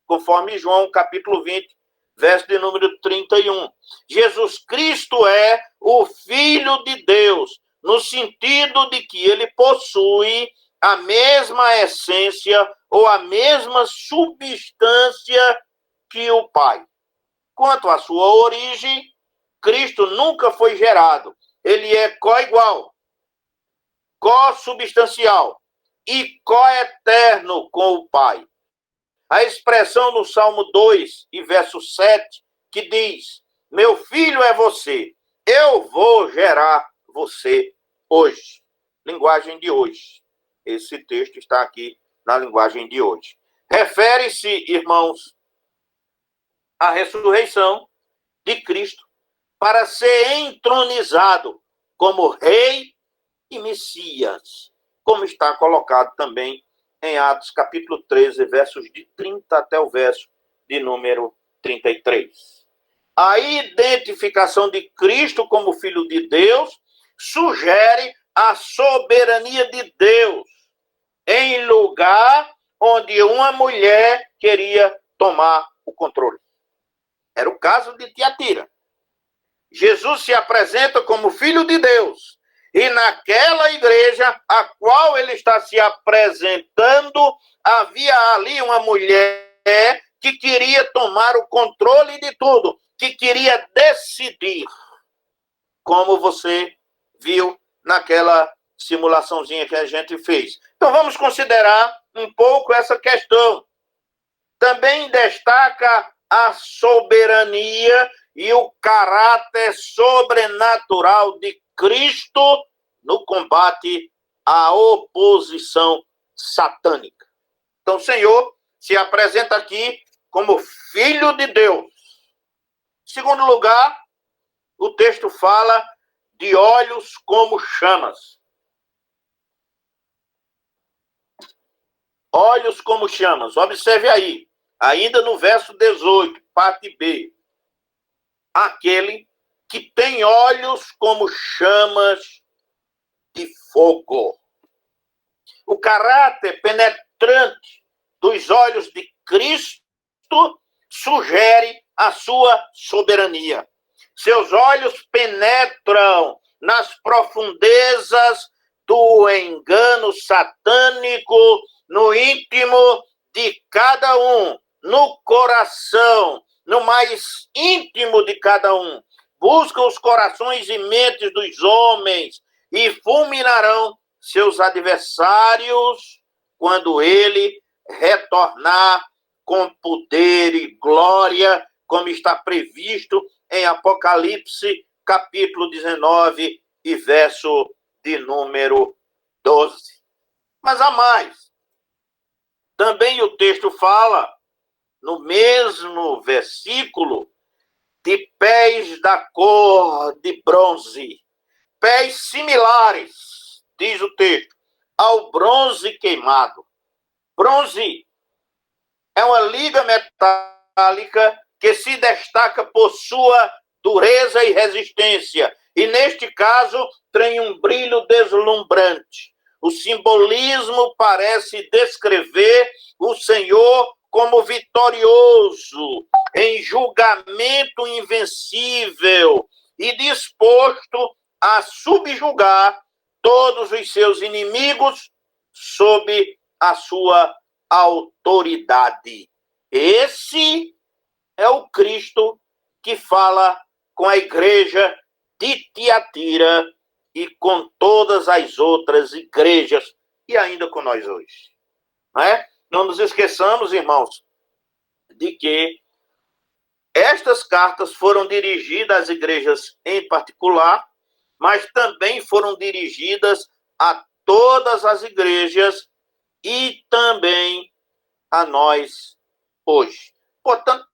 conforme João capítulo 20, verso de número 31. Jesus Cristo é o Filho de Deus, no sentido de que ele possui a mesma essência ou a mesma substância que o Pai. Quanto à sua origem, Cristo nunca foi gerado. Ele é coigual, co-substancial e co-eterno com o Pai. A expressão no Salmo 2 e verso 7, que diz, meu filho é você, eu vou gerar você hoje. Linguagem de hoje. Esse texto está aqui na linguagem de hoje. Refere-se, irmãos, à ressurreição de Cristo para ser entronizado como Rei e Messias, como está colocado também em Atos capítulo 13, versos de 30 até o verso de número 33. A identificação de Cristo como Filho de Deus sugere a soberania de Deus em lugar onde uma mulher queria tomar o controle. Era o caso de Tiatira. Jesus se apresenta como Filho de Deus E naquela igreja a qual ele está se apresentando, havia ali uma mulher que queria tomar o controle de tudo, que queria decidir, como você viu naquela simulaçãozinha que a gente fez. Então vamos considerar um pouco essa questão. Também destaca a soberania e o caráter sobrenatural de Cristo no combate à oposição satânica. Então, o Senhor se apresenta aqui como Filho de Deus. Em segundo lugar, o texto fala de olhos como chamas. Olhos como chamas. Observe aí, ainda no verso 18, parte B. Aquele que tem olhos como chamas de fogo. O caráter penetrante dos olhos de Cristo sugere a sua soberania. Seus olhos penetram nas profundezas do engano satânico, no íntimo de cada um, no coração, no mais íntimo de cada um. Busca os corações e mentes dos homens e fulminarão seus adversários quando ele retornar com poder e glória, como está previsto em Apocalipse, capítulo 19 e verso de número 12. Mas há mais. Também o texto fala, no mesmo versículo, de pés da cor de bronze, pés similares, diz o texto, ao bronze queimado. Bronze é uma liga metálica que se destaca por sua dureza e resistência, e neste caso tem um brilho deslumbrante. O simbolismo parece descrever o Senhor como vitorioso, em julgamento invencível e disposto a subjugar todos os seus inimigos sob a sua autoridade. Esse é o Cristo que fala com a igreja de Tiatira e com todas as outras igrejas, e ainda com nós hoje. Não é? Não nos esqueçamos, irmãos, de que estas cartas foram dirigidas às igrejas em particular, mas também foram dirigidas a todas as igrejas e também a nós hoje. Portanto,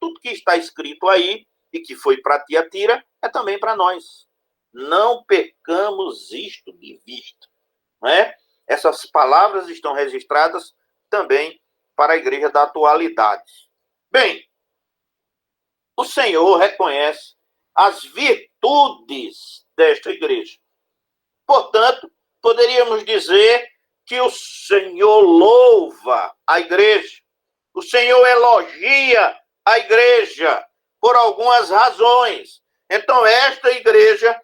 tudo que está escrito aí e que foi para Tiatira é também para nós. Não percamos isto de vista. Não é? Essas palavras estão registradas também para a igreja da atualidade. Bem, o Senhor reconhece as virtudes desta igreja. Portanto, poderíamos dizer que o Senhor louva a igreja. O Senhor elogia a igreja por algumas razões. Então, esta igreja,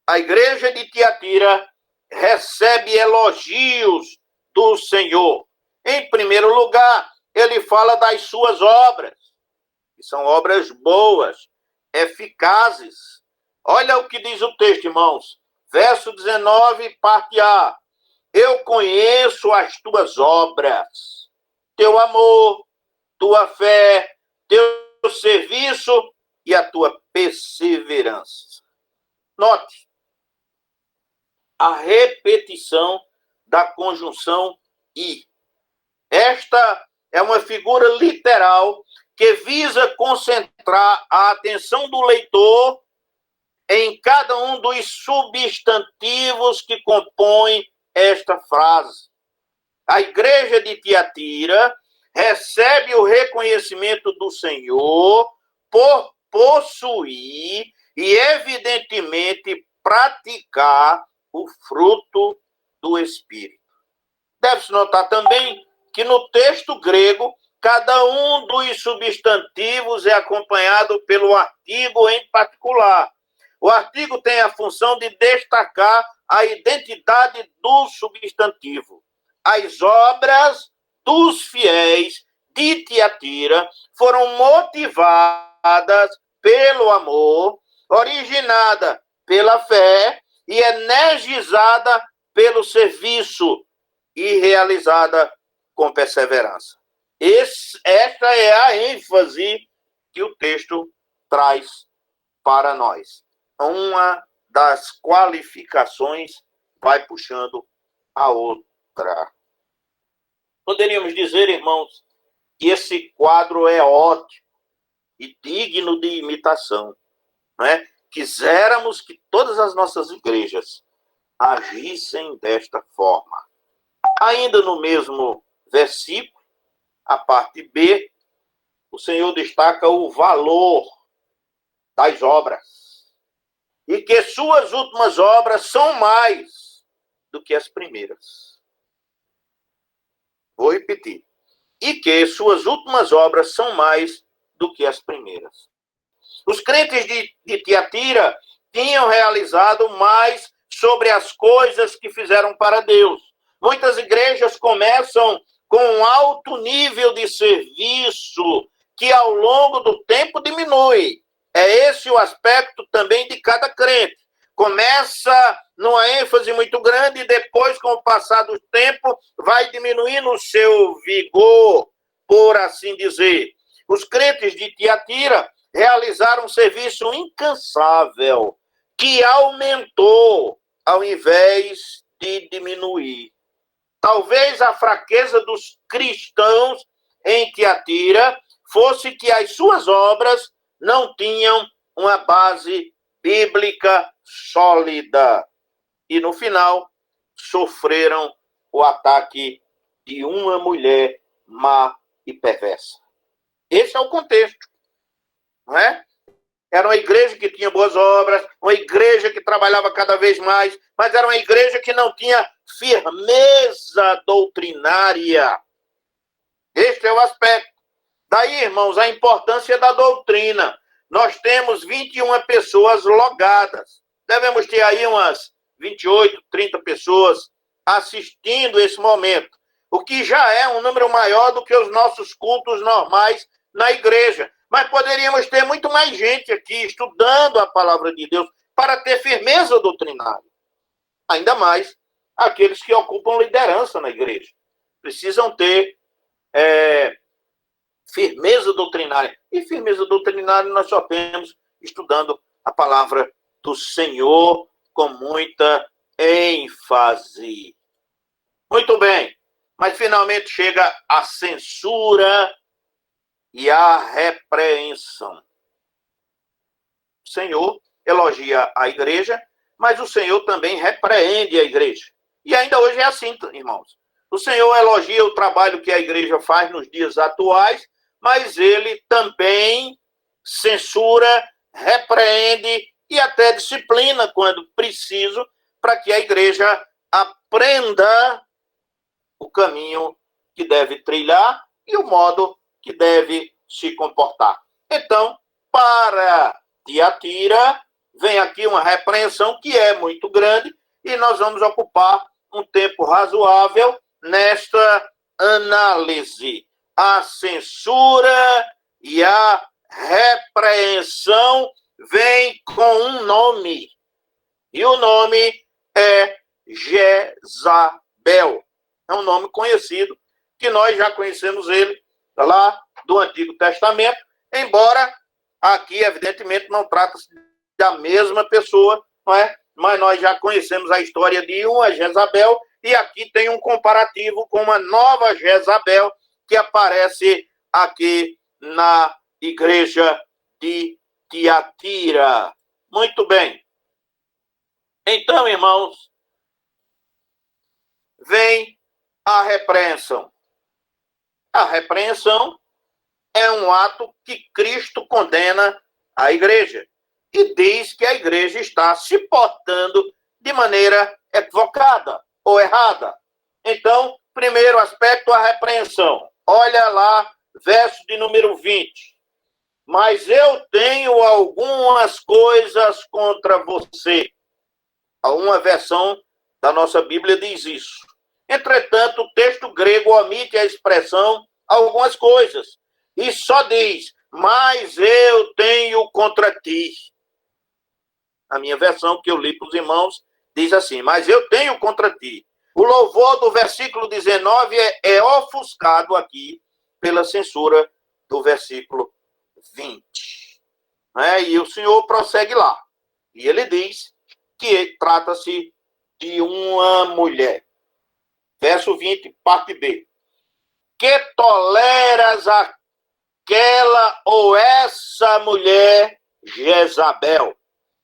a igreja de Tiatira, recebe elogios do Senhor. Em primeiro lugar, ele fala das suas obras, que são obras boas, eficazes. Olha o que diz o texto, irmãos. Verso 19, parte A. Eu conheço as tuas obras, teu amor, tua fé, teu serviço e a tua perseverança. Note a repetição da conjunção e. Esta é uma figura literal que visa concentrar a atenção do leitor em cada um dos substantivos que compõem esta frase. A igreja de Tiatira recebe o reconhecimento do Senhor por possuir e, evidentemente, praticar o fruto do Espírito. Deve-se notar também que no texto grego, cada um dos substantivos é acompanhado pelo artigo em particular. O artigo tem a função de destacar a identidade do substantivo. As obras dos fiéis de Tiatira foram motivadas pelo amor, originada pela fé e energizada pelo serviço e realizada com perseverança. Esta é a ênfase que o texto traz para nós. Uma das qualificações vai puxando a outra. Poderíamos dizer, irmãos, que esse quadro é ótimo e digno de imitação, não é? Quiséramos que todas as nossas igrejas agissem desta forma. Ainda no mesmo versículo, a parte B, o Senhor destaca o valor das obras e que suas últimas obras são mais do que as primeiras. Vou repetir. E que suas últimas obras são mais do que as primeiras. Os crentes de Tiatira tinham realizado mais sobre as coisas que fizeram para Deus. Muitas igrejas começam com um alto nível de serviço que ao longo do tempo diminui. É esse o aspecto também de cada crente. Começa numa ênfase muito grande e depois, com o passar do tempo, vai diminuindo o seu vigor, por assim dizer. Os crentes de Tiatira realizaram um serviço incansável que aumentou ao invés de diminuir. Talvez a fraqueza dos cristãos em Tiatira fosse que as suas obras não tinham uma base bíblica sólida. E no final, sofreram o ataque de uma mulher má e perversa. Esse é o contexto, não é? Era uma igreja que tinha boas obras, uma igreja que trabalhava cada vez mais, mas era uma igreja que não tinha firmeza doutrinária. Este é o aspecto. Daí, irmãos, a importância da doutrina. Nós temos 21 pessoas logadas. Devemos ter aí umas 28, 30 pessoas assistindo esse momento, o que já é um número maior do que os nossos cultos normais na igreja. Mas poderíamos ter muito mais gente aqui estudando a palavra de Deus para ter firmeza doutrinária. Ainda mais aqueles que ocupam liderança na igreja. Precisam ter firmeza doutrinária. E firmeza doutrinária nós só temos estudando a palavra do Senhor com muita ênfase. Muito bem. Mas finalmente chega a censura e a repreensão. O Senhor elogia a igreja, mas o Senhor também repreende a igreja. E ainda hoje é assim, irmãos. O Senhor elogia o trabalho que a igreja faz nos dias atuais, mas ele também censura, repreende e até disciplina quando preciso, para que a igreja aprenda o caminho que deve trilhar e o modo que deve se comportar. Então, para Tiatira, vem aqui uma repreensão que é muito grande e nós vamos ocupar um tempo razoável nesta análise. A censura e a repreensão vem com um nome. E o nome é Jezabel. É um nome conhecido, que nós já conhecemos ele lá do Antigo Testamento, embora aqui, evidentemente, não trata-se da mesma pessoa, não é? Mas nós já conhecemos a história de uma Jezabel, e aqui tem um comparativo com uma nova Jezabel que aparece aqui na igreja de Tiatira. Muito bem. Então, irmãos, vem a repreensão. A repreensão é um ato que Cristo condena à igreja e diz que a igreja está se portando de maneira equivocada ou errada. Então, primeiro aspecto, a repreensão. Olha lá, verso de número 20. mas eu tenho algumas coisas contra você. Uma versão da nossa Bíblia diz isso. Entretanto, o texto grego omite a expressão algumas coisas e só diz, mas eu tenho contra ti. A minha versão que eu li para os irmãos diz assim, mas eu tenho contra ti. O louvor do versículo 19 é ofuscado aqui pela censura do versículo 20. E o Senhor prossegue lá. E ele diz que trata-se de uma mulher. Verso 20, parte B. Que toleras aquela ou essa mulher Jezabel?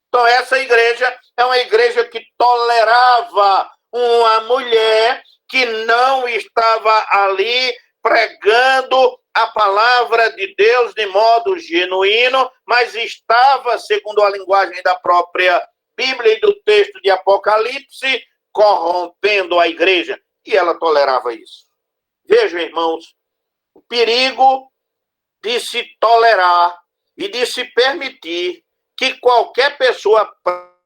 Então, essa igreja é uma igreja que tolerava uma mulher que não estava ali pregando a palavra de Deus de modo genuíno, mas estava, segundo a linguagem da própria Bíblia e do texto de Apocalipse, corrompendo a igreja. E ela tolerava isso. Vejam, irmãos, o perigo de se tolerar e de se permitir que qualquer pessoa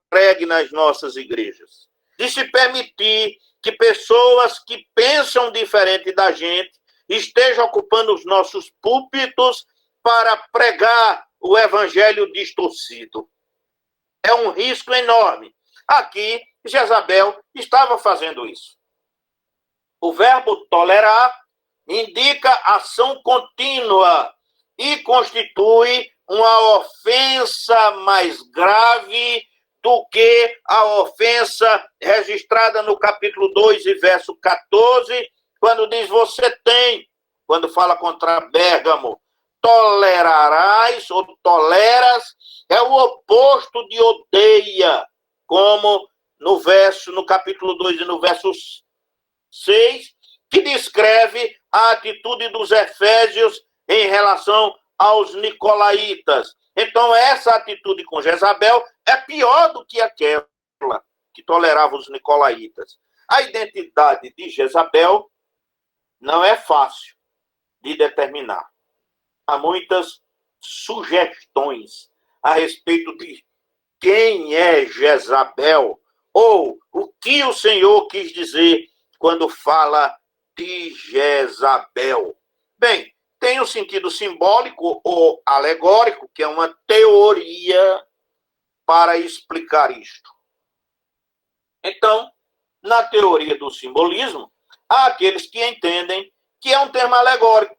pregue nas nossas igrejas. De se permitir que pessoas que pensam diferente da gente estejam ocupando os nossos púlpitos para pregar o evangelho distorcido. É um risco enorme. Aqui, Jezabel estava fazendo isso. O verbo tolerar indica ação contínua e constitui uma ofensa mais grave do que a ofensa registrada no capítulo 2 e verso 14, quando diz você tem, quando fala contra Pérgamo, tolerarás ou toleras, é o oposto de odeia, como no capítulo 2 e no verso 6, que descreve a atitude dos efésios em relação aos nicolaítas. Então, essa atitude com Jezabel é pior do que aquela que tolerava os nicolaítas. A identidade de Jezabel não é fácil de determinar. Há muitas sugestões a respeito de quem é Jezabel ou o que o Senhor quis dizer quando fala de Jezabel. Bem, tem um sentido simbólico ou alegórico, que é uma teoria para explicar isto. Então, na teoria do simbolismo, há aqueles que entendem que é um termo alegórico,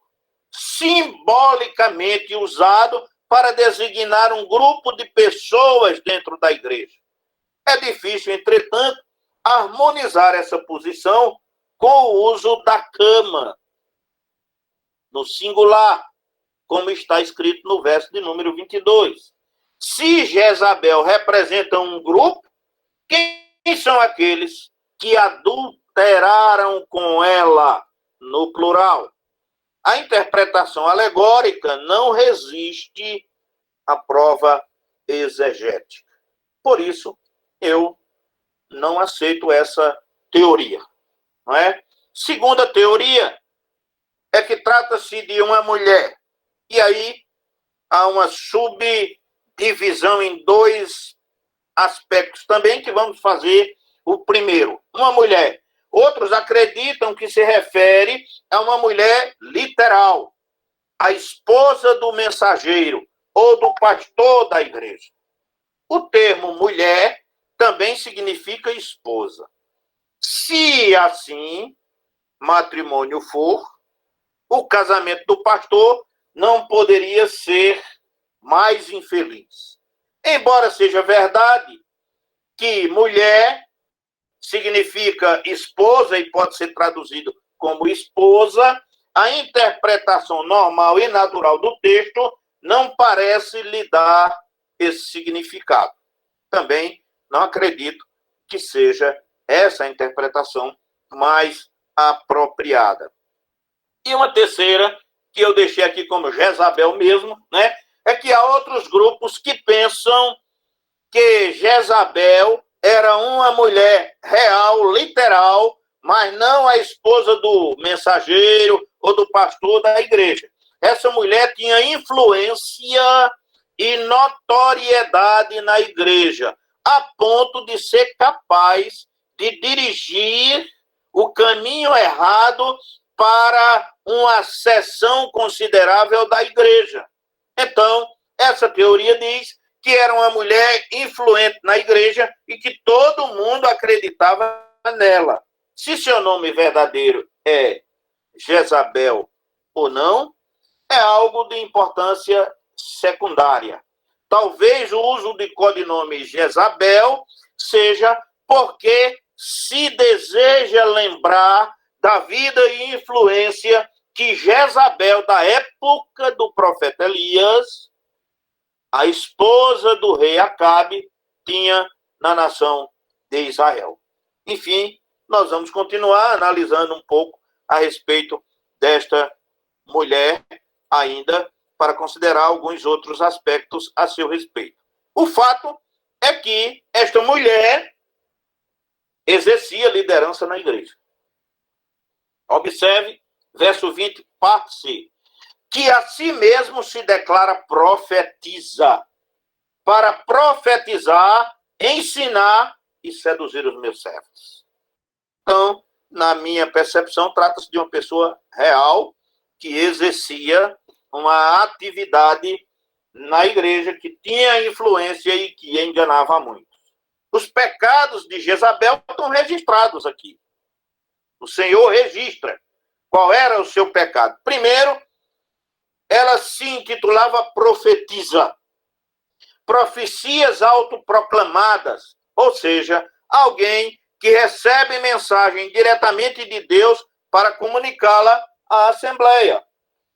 simbolicamente usado para designar um grupo de pessoas dentro da igreja. É difícil, entretanto, harmonizar essa posição com o uso da cama, no singular, como está escrito no verso de número 22. Se Jezabel representa um grupo, quem são aqueles que adulteraram com ela, no plural? A interpretação alegórica não resiste à prova exegética. Por isso, eu não aceito essa teoria. Não é? Segunda teoria é que trata-se de uma mulher. E aí há uma subdivisão em dois aspectos também, que vamos fazer o primeiro. Uma mulher. Outros acreditam que se refere a uma mulher literal, a esposa do mensageiro ou do pastor da igreja. O termo mulher também significa esposa. Se assim matrimônio for, o casamento do pastor não poderia ser mais infeliz. Embora seja verdade que mulher significa esposa e pode ser traduzido como esposa, a interpretação normal e natural do texto não parece lhe dar esse significado. Também não acredito que seja essa a interpretação mais apropriada. E uma terceira, que eu deixei aqui como Jezabel mesmo, né? É que há outros grupos que pensam que Jezabel era uma mulher real, literal, mas não a esposa do mensageiro ou do pastor da igreja. essa mulher tinha influência e notoriedade na igreja, a ponto de ser capaz de dirigir o caminho errado para uma seção considerável da igreja. Então, essa teoria diz que era uma mulher influente na igreja e que todo mundo acreditava nela. Se seu nome verdadeiro é Jezabel ou não, é algo de importância secundária. Talvez o uso de codinome Jezabel seja porque se deseja lembrar da vida e influência que Jezabel, da época do profeta Elias, a esposa do rei Acabe, tinha na nação de Israel. Enfim, nós vamos continuar analisando um pouco a respeito desta mulher ainda, para considerar alguns outros aspectos a seu respeito. O fato é que esta mulher exercia liderança na igreja. Observe, verso 20, parte C. Que a si mesmo se declara profetiza, para profetizar, ensinar e seduzir os meus servos. Então, na minha percepção, trata-se de uma pessoa real que exercia uma atividade na igreja, que tinha influência e que enganava muito. Os pecados de Jezabel estão registrados aqui. O Senhor registra qual era o seu pecado. Primeiro, ela se intitulava profetisa. Profecias autoproclamadas, ou seja, alguém que recebe mensagem diretamente de Deus para comunicá-la à Assembleia.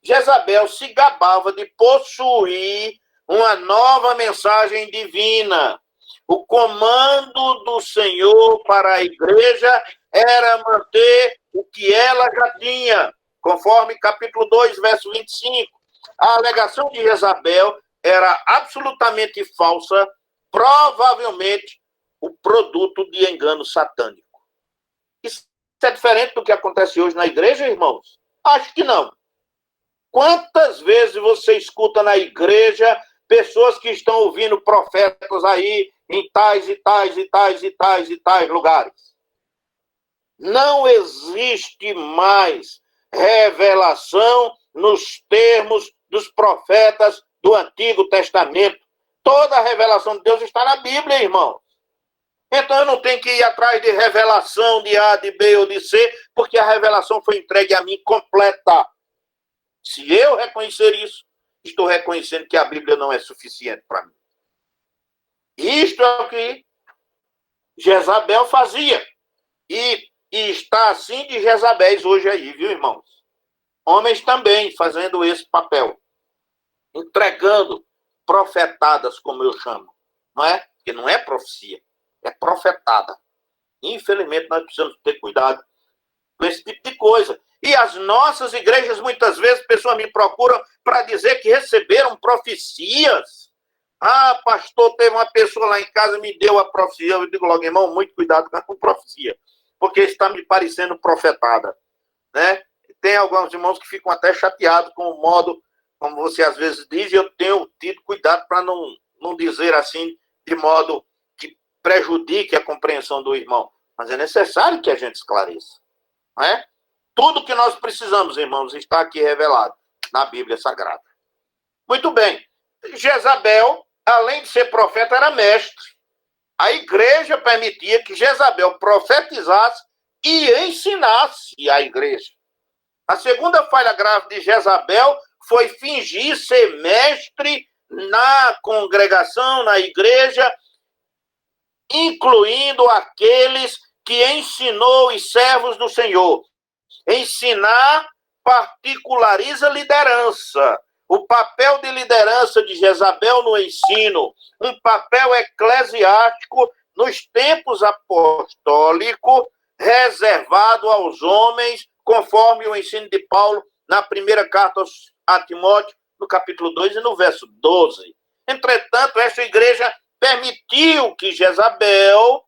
Jezabel se gabava de possuir uma nova mensagem divina. O comando do Senhor para a igreja era manter o que ela já tinha, conforme capítulo 2, verso 25. A alegação de Jezabel era absolutamente falsa, provavelmente o produto de engano satânico. Isso é diferente do que acontece hoje na igreja, irmãos? Acho que não. Quantas vezes você escuta na igreja pessoas que estão ouvindo profetas aí em tais e tais e tais e tais e tais lugares? Não existe mais revelação nos termos dos profetas do Antigo Testamento. Toda a revelação de Deus está na Bíblia, irmão. Então eu não tenho que ir atrás de revelação de A, de B ou de C, porque a revelação foi entregue a mim completa. Se eu reconhecer isso, estou reconhecendo que a Bíblia não é suficiente para mim. Isto é o que Jezabel fazia. E está assim de Jezabéis hoje aí, viu, irmãos? Homens também fazendo esse papel. Entregando profetadas, como eu chamo. Não é? Porque não é profecia. É profetada. Infelizmente, nós precisamos ter cuidado com esse tipo de coisa. E as nossas igrejas, muitas vezes, pessoas me procuram para dizer que receberam profecias. Ah, pastor, teve uma pessoa lá em casa me deu a profecia. Eu digo logo, irmão, muito cuidado com profecia, porque está me parecendo profetada. Né? Tem alguns irmãos que ficam até chateados com o modo, como você às vezes diz, e eu tenho tido cuidado para não dizer assim, de modo que prejudique a compreensão do irmão. Mas é necessário que a gente esclareça. Não é? Tudo que nós precisamos, irmãos, está aqui revelado na Bíblia Sagrada. Muito bem. Jezabel, além de ser profeta, era mestre. A igreja permitia que Jezabel profetizasse e ensinasse a igreja. A segunda falha grave de Jezabel foi fingir ser mestre na congregação, na igreja, incluindo aqueles que ensinou os servos do Senhor. Ensinar particulariza liderança. O papel de liderança de Jezabel no ensino, um papel eclesiástico nos tempos apostólicos, reservado aos homens, conforme o ensino de Paulo na primeira carta a Timóteo, no capítulo 2 e no verso 12. Entretanto, esta igreja permitiu que Jezabel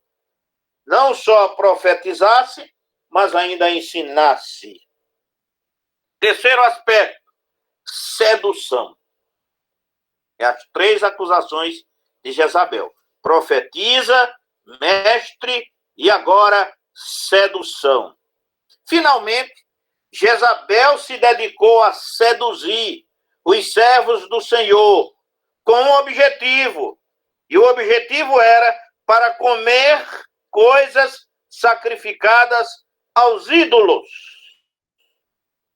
não só profetizasse, mas ainda ensinasse. Terceiro aspecto, sedução. É as 3 acusações de Jezabel. Profetiza, mestre e agora sedução. Finalmente, Jezabel se dedicou a seduzir os servos do Senhor com um objetivo. E o objetivo era para comer coisas sacrificadas aos ídolos.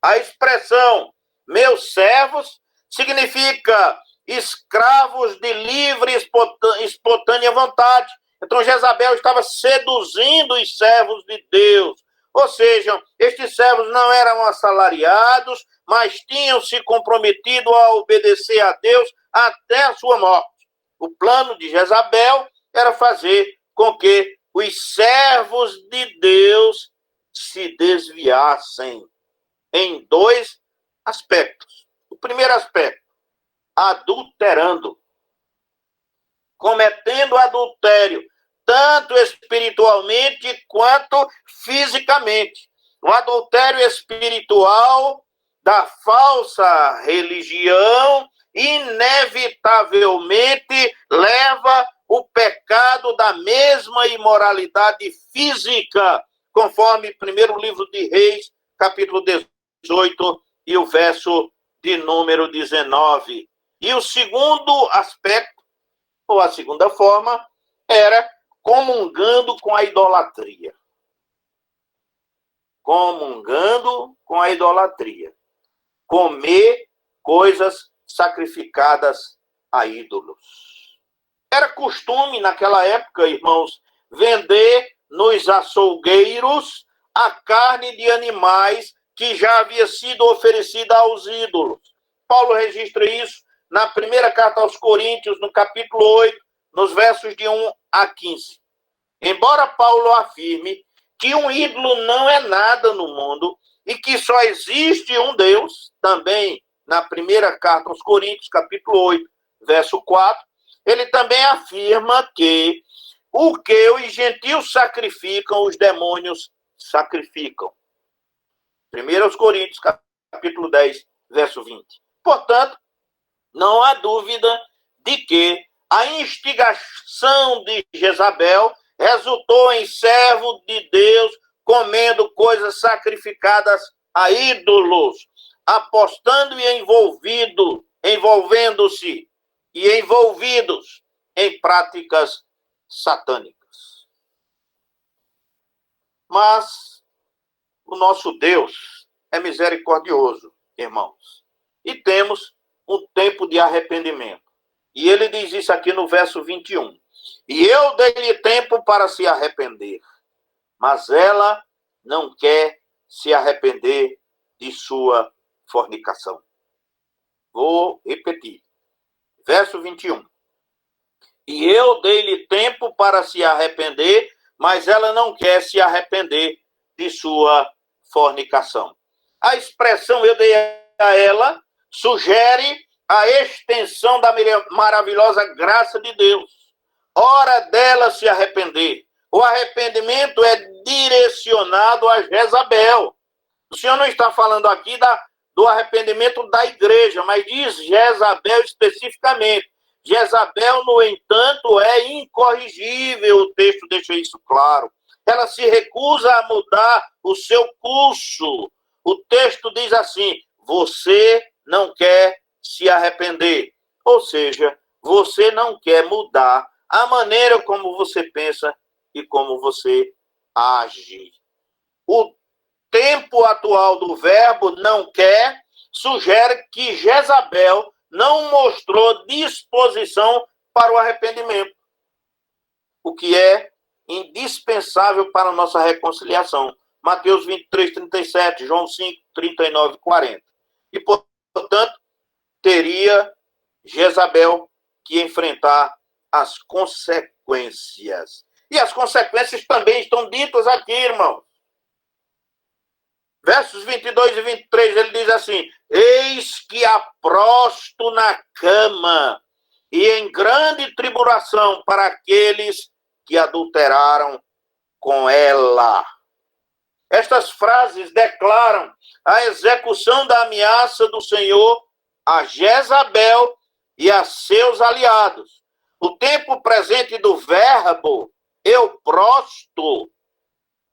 A expressão meus servos significa escravos de livre e espontânea vontade. Então Jezabel estava seduzindo os servos de Deus. Ou seja, estes servos não eram assalariados, mas tinham se comprometido a obedecer a Deus até a sua morte. O plano de Jezabel era fazer com que os servos de Deus se desviassem em 2 aspectos. O primeiro aspecto, adulterando, cometendo adultério, tanto espiritualmente quanto fisicamente. O adultério espiritual da falsa religião inevitavelmente leva o pecado da mesma imoralidade física, conforme primeiro livro de Reis, capítulo 18 e o verso de número 19. E o segundo aspecto, ou a segunda forma, era comungando com a idolatria. Comungando com a idolatria. Comer coisas sacrificadas a ídolos. Era costume naquela época, irmãos, vender nos açougueiros a carne de animais que já havia sido oferecida aos ídolos. Paulo registra isso na primeira carta aos Coríntios, no capítulo 8, nos versos de 1 a 15. Embora Paulo afirme que um ídolo não é nada no mundo e que só existe um Deus, também na primeira carta aos Coríntios, capítulo 8, verso 4, ele também afirma que o que os gentios sacrificam, os demônios sacrificam. 1 Coríntios, capítulo 10, verso 20. Portanto, não há dúvida de que a instigação de Jezabel resultou em servo de Deus comendo coisas sacrificadas a ídolos, apostando e envolvendo-se e envolvidos em práticas satânicas. Mas o nosso Deus é misericordioso, irmãos. E temos um tempo de arrependimento. E ele diz isso aqui no verso 21. E eu dei-lhe tempo para se arrepender, mas ela não quer se arrepender de sua fornicação. Vou repetir. Verso 21. E eu dei-lhe tempo para se arrepender, mas ela não quer se arrepender de sua fornicação. A expressão eu dei a ela sugere a extensão da maravilhosa graça de Deus. Hora dela se arrepender. O arrependimento é direcionado a Jezabel. O Senhor não está falando aqui do arrependimento da igreja, mas diz Jezabel especificamente. Jezabel, no entanto, é incorrigível. O texto deixa isso claro. Ela se recusa a mudar o seu curso. O texto diz assim: você não quer se arrepender. Ou seja, você não quer mudar a maneira como você pensa e como você age. O tempo atual do verbo não quer sugere que Jezabel não mostrou disposição para o arrependimento, o que é indispensável para a nossa reconciliação. Mateus 23, 37, João 5, 39, 40. E, portanto, teria Jezabel que enfrentar as consequências. E as consequências também estão ditas aqui, irmão. Versos 22 e 23, ele diz assim: eis que aprosto na cama e em grande tribulação para aqueles que adulteraram com ela. Estas frases declaram a execução da ameaça do Senhor a Jezabel e a seus aliados. O tempo presente do verbo euprosto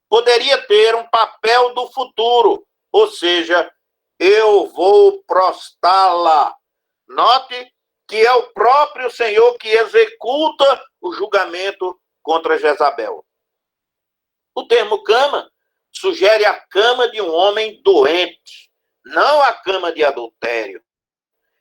poderia ter um papel do futuro, ou seja, eu vou prostá-la. Note que é o próprio Senhor que executa o julgamento contra Jezabel. O termo cama sugere a cama de um homem doente, não a cama de adultério.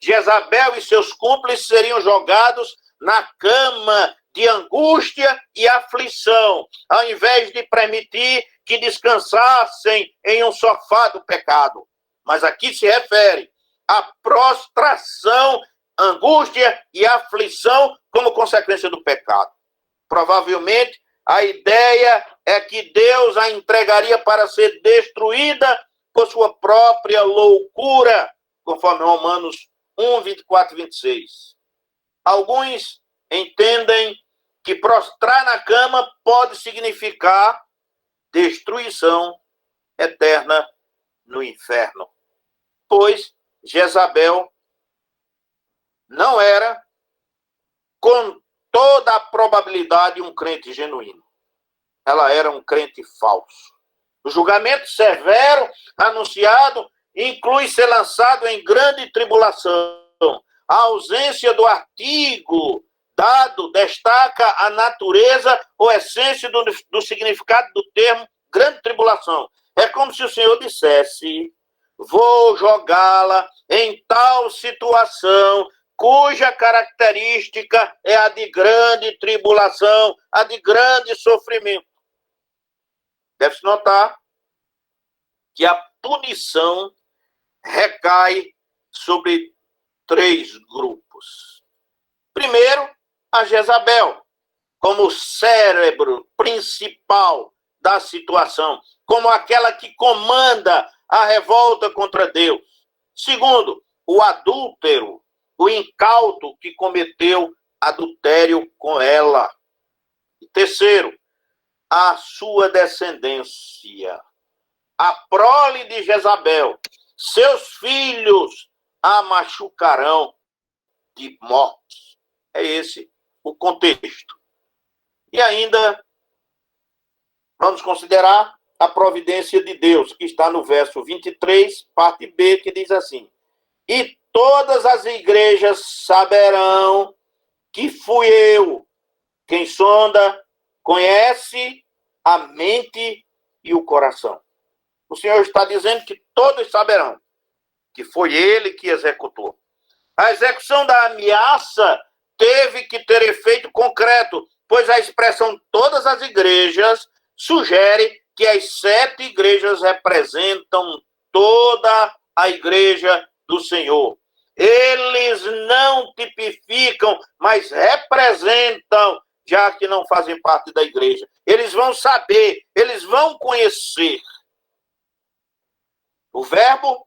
Jezabel e seus cúmplices seriam jogados na cama de angústia e aflição, ao invés de permitir que descansassem em um sofá do pecado. Mas aqui se refere à prostração, angústia e aflição como consequência do pecado. Provavelmente, a ideia é que Deus a entregaria para ser destruída por sua própria loucura, conforme Romanos 1, 24 e 26. Alguns entendem que prostrar na cama pode significar destruição eterna no inferno. Pois Jezabel não era, com toda a probabilidade, um crente genuíno. Ela era um crente falso. O julgamento severo anunciado inclui ser lançado em grande tribulação. A ausência do artigo dado destaca a natureza ou essência do significado do termo grande tribulação. É como se o Senhor dissesse: vou jogá-la em tal situação cuja característica é a de grande tribulação, a de grande sofrimento. Deve-se notar que a punição recai sobre 3 grupos. Primeiro, a Jezabel, como cérebro principal da situação, como aquela que comanda a revolta contra Deus. Segundo, o adúltero, o incauto que cometeu adultério com ela. E terceiro, a sua descendência, a prole de Jezabel. Seus filhos a machucarão de morte. É esse o contexto. E ainda vamos considerar a providência de Deus, que está no verso 23, parte B, que diz assim: e todas as igrejas saberão que fui eu quem sonda, conhece a mente e o coração. O Senhor está dizendo que todos saberão que foi ele que executou. A execução da ameaça teve que ter efeito concreto, pois a expressão todas as igrejas sugere que as 7 igrejas representam toda a igreja do Senhor. Eles não tipificam, mas representam, já que não fazem parte da igreja. Eles vão saber, eles vão conhecer. O verbo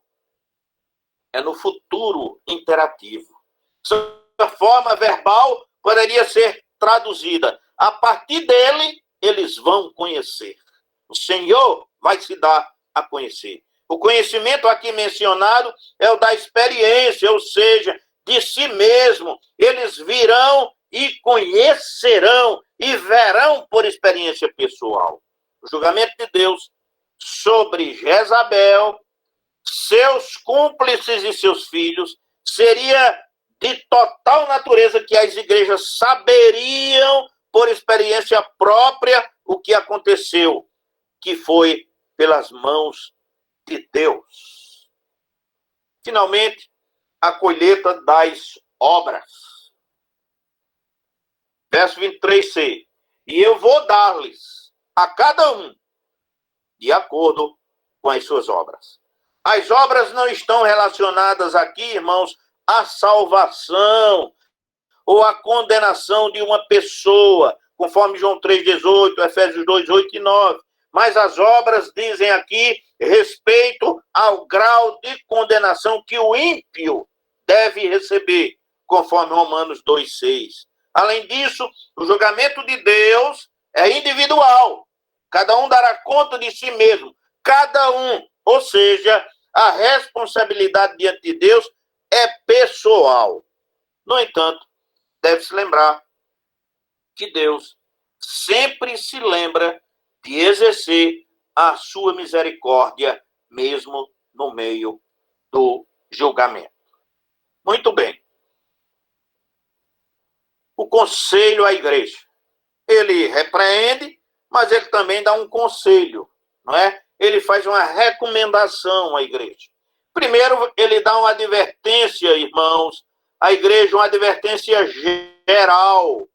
é no futuro interativo. Sua forma verbal poderia ser traduzida: a partir dele, eles vão conhecer. O Senhor vai se dar a conhecer. O conhecimento aqui mencionado é o da experiência, ou seja, de si mesmo. Eles virão e conhecerão e verão por experiência pessoal. O julgamento de Deus sobre Jezabel, seus cúmplices e seus filhos seria de total natureza, que as igrejas saberiam por experiência própria o que aconteceu, que foi pelas mãos de Deus. Finalmente, a colheita das obras. Verso 23c. E eu vou dar-lhes a cada um de acordo com as suas obras. As obras não estão relacionadas aqui, irmãos, à salvação ou à condenação de uma pessoa, conforme João 3,18, Efésios 2, 8 e 9. Mas as obras dizem aqui respeito ao grau de condenação que o ímpio deve receber, conforme Romanos 2,6. Além disso, o julgamento de Deus é individual. Cada um dará conta de si mesmo. Cada um, ou seja, a responsabilidade diante de Deus é pessoal. No entanto, deve-se lembrar que Deus sempre se lembra de exercer a sua misericórdia, mesmo no meio do julgamento. Muito bem. O conselho à igreja. Ele repreende, mas ele também dá um conselho, não é? Ele faz uma recomendação à igreja. Primeiro, ele dá uma advertência, irmãos, à igreja, uma advertência geral.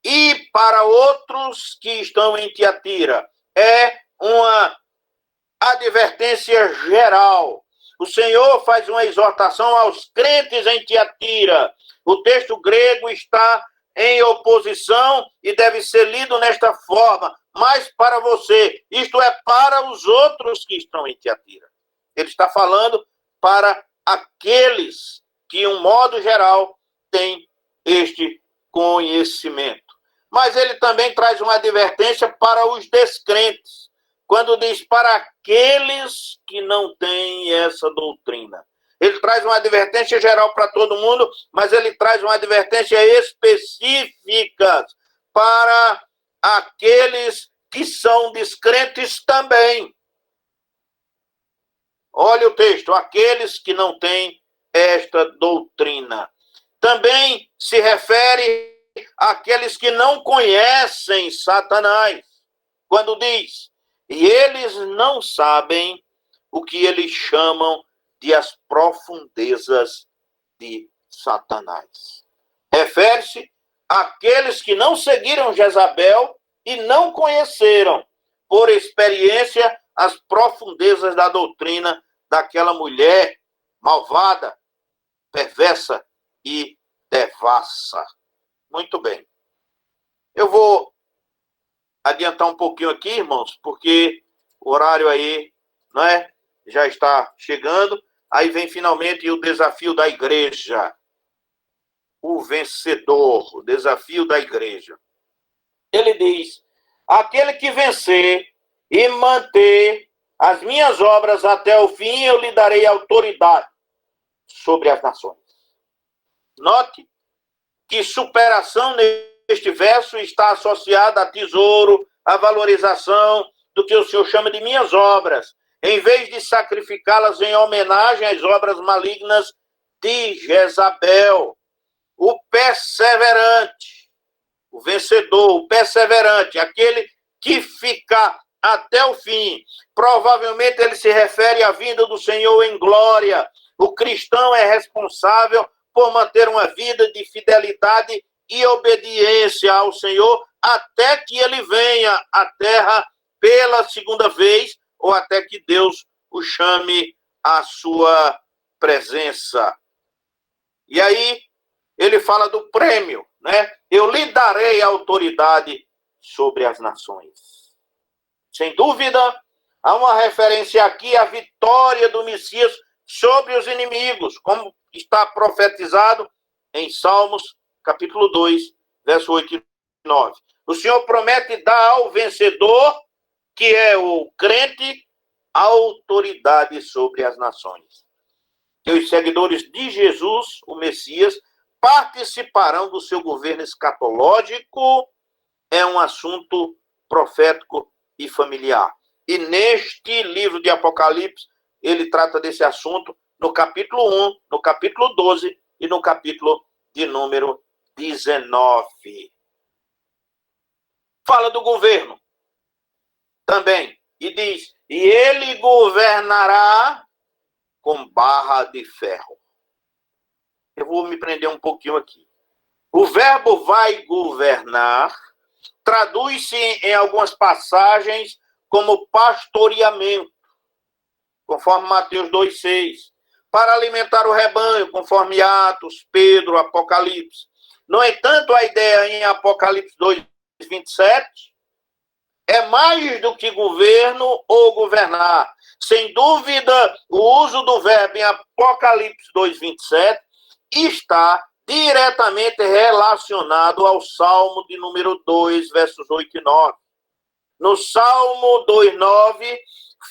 E para outros que estão em Tiatira, é uma advertência geral. O Senhor faz uma exortação aos crentes em Tiatira. O texto grego está em oposição e deve ser lido nesta forma. Mas para você, isto é para os outros que estão em Tiatira. Ele está falando para aqueles que, de um modo geral, têm este conhecimento. Mas ele também traz uma advertência para os descrentes, quando diz para aqueles que não têm essa doutrina. Ele traz uma advertência geral para todo mundo, mas ele traz uma advertência específica para aqueles que são descrentes também. Olha o texto, aqueles que não têm esta doutrina. Também se refere àqueles que não conhecem Satanás, quando diz, e eles não sabem o que eles chamam de as profundezas de Satanás. Refere-se àqueles que não seguiram Jezabel e não conheceram, por experiência, as profundezas da doutrina daquela mulher malvada, perversa e devassa. Muito bem. Eu vou adiantar um pouquinho aqui, irmãos, porque o horário aí, não é, já está chegando. Aí vem finalmente o desafio da igreja. O vencedor, o desafio da igreja. Ele diz, aquele que vencer e manter as minhas obras até o fim, eu lhe darei autoridade sobre as nações. Note que superação neste verso está associada a tesouro, a valorização do que o Senhor chama de minhas obras, em vez de sacrificá-las em homenagem às obras malignas de Jezabel. O perseverante, o vencedor, o perseverante, aquele que fica até o fim. Provavelmente ele se refere à vinda do Senhor em glória. O cristão é responsável por manter uma vida de fidelidade e obediência ao Senhor até que ele venha à terra pela segunda vez ou até que Deus o chame à sua presença. E aí ele fala do prêmio, né? Eu lhe darei autoridade sobre as nações. Sem dúvida, há uma referência aqui à vitória do Messias sobre os inimigos, como está profetizado em Salmos, capítulo 2, verso 8 e 9. O Senhor promete dar ao vencedor, que é o crente, autoridade sobre as nações. E os seguidores de Jesus, o Messias, participarão do seu governo escatológico. É um assunto profético e familiar. E neste livro de Apocalipse, ele trata desse assunto no capítulo 1, no capítulo 12 e no capítulo de número 19. Fala do governo também. E diz, e ele governará com barra de ferro. Eu vou me prender um pouquinho aqui. O verbo vai governar traduz-se em algumas passagens como pastoreamento, conforme Mateus 2,6, para alimentar o rebanho, conforme Atos, Pedro, Apocalipse. No entanto, a ideia em Apocalipse 2,27 é mais do que governo ou governar. Sem dúvida, o uso do verbo em Apocalipse 2,27 está diretamente relacionado ao Salmo de número 2, versos 8 e 9. No Salmo 2,9,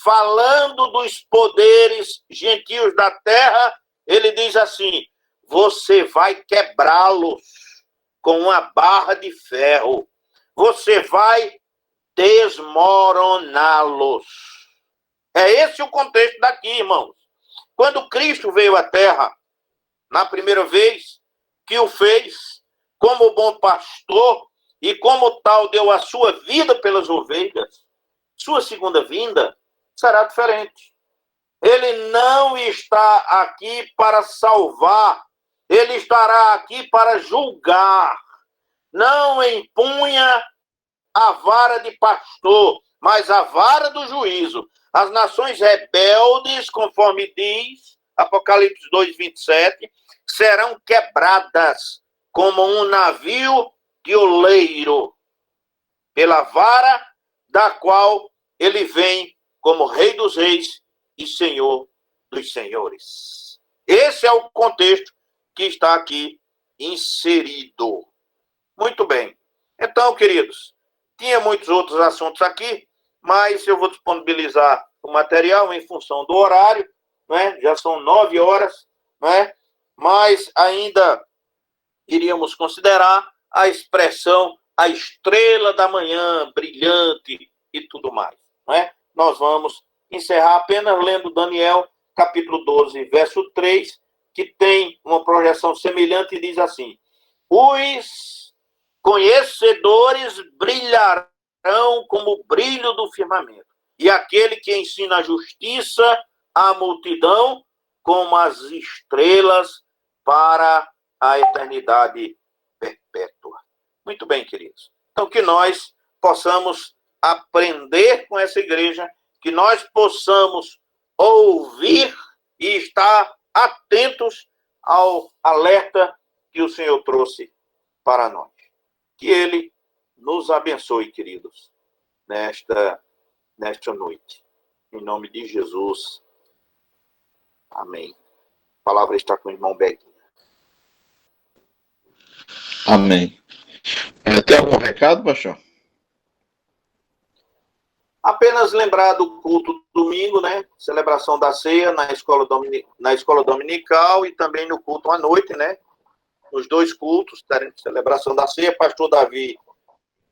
falando dos poderes gentios da terra, ele diz assim: você vai quebrá-los com uma barra de ferro. Você vai desmoroná-los. É esse o contexto daqui, irmãos. Quando Cristo veio à Terra, na primeira vez que o fez, como bom pastor, e como tal deu a sua vida pelas ovelhas, sua segunda vinda será diferente. Ele não está aqui para salvar, ele estará aqui para julgar. Não empunha a vara de pastor, mas a vara do juízo. As nações rebeldes, conforme diz Apocalipse 2:27, serão quebradas como um navio de oleiro, pela vara da qual ele vem como Rei dos Reis e Senhor dos Senhores. Esse é o contexto que está aqui inserido. Muito bem. Então, queridos, tinha muitos outros assuntos aqui, mas eu vou disponibilizar o material em função do horário, né? Já são 9 horas, né? Mas ainda iríamos considerar a expressão a estrela da manhã, brilhante e tudo mais, né? Nós vamos encerrar apenas lendo Daniel, capítulo 12, verso 3, que tem uma projeção semelhante e diz assim: os conhecedores brilharão como o brilho do firmamento, e aquele que ensina a justiça à multidão como as estrelas para a eternidade perpétua. Muito bem, queridos. Então, que nós possamos aprender com essa igreja, que nós possamos ouvir e estar atentos ao alerta que o Senhor trouxe para nós. Que Ele nos abençoe, queridos, nesta noite. Em nome de Jesus. Amém. A palavra está com o irmão Beguinha. Amém. Tem algum recado, pastor? Apenas lembrar do culto domingo, né? Celebração da ceia na escola dominical e também no culto à noite, né? Nos dois cultos, teremos celebração da ceia. Pastor Davi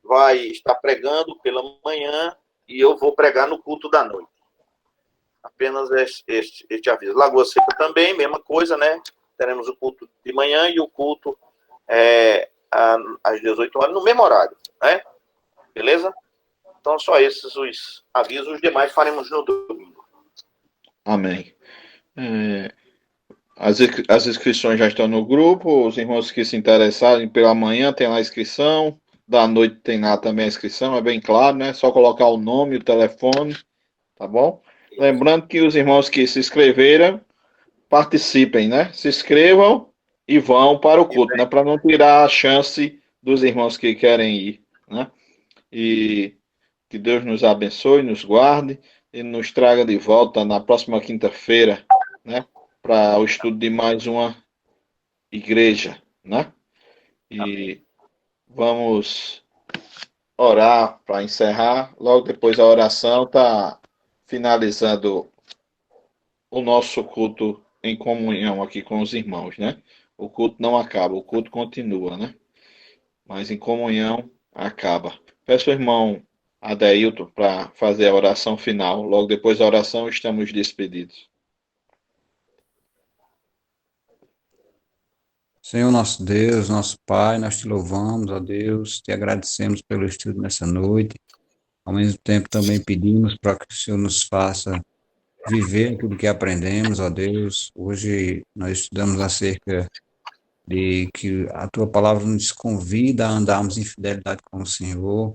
vai estar pregando pela manhã e eu vou pregar no culto da noite. Apenas este aviso. Lagoa Seca também, mesma coisa, né? Teremos o culto de manhã e o culto às 18 horas, no mesmo horário, né? Beleza? Então, só esses os avisos, os demais faremos no domingo. Amém. As inscrições já estão no grupo, os irmãos que se interessarem pela manhã tem lá a inscrição, da noite tem lá também a inscrição, é bem claro, né? Só colocar o nome, o telefone, tá bom? Lembrando que os irmãos que se inscreveram, participem, né? Se inscrevam e vão para o culto, né? Para não tirar a chance dos irmãos que querem ir, né? E que Deus nos abençoe, nos guarde e nos traga de volta na próxima quinta-feira, né? Para o estudo de mais uma igreja, né? E Amém. Vamos orar para encerrar. Logo depois da oração está finalizando o nosso culto em comunhão aqui com os irmãos, né? O culto não acaba, o culto continua, né? Mas em comunhão acaba. Peço ao irmão Adeilton para fazer a oração final. Logo depois da oração estamos despedidos. Senhor nosso Deus, nosso Pai, nós te louvamos, ó Deus, te agradecemos pelo estudo nessa noite. Ao mesmo tempo também pedimos para que o Senhor nos faça viver tudo que aprendemos, ó Deus. Hoje nós estudamos acerca de que a tua palavra nos convida a andarmos em fidelidade com o Senhor,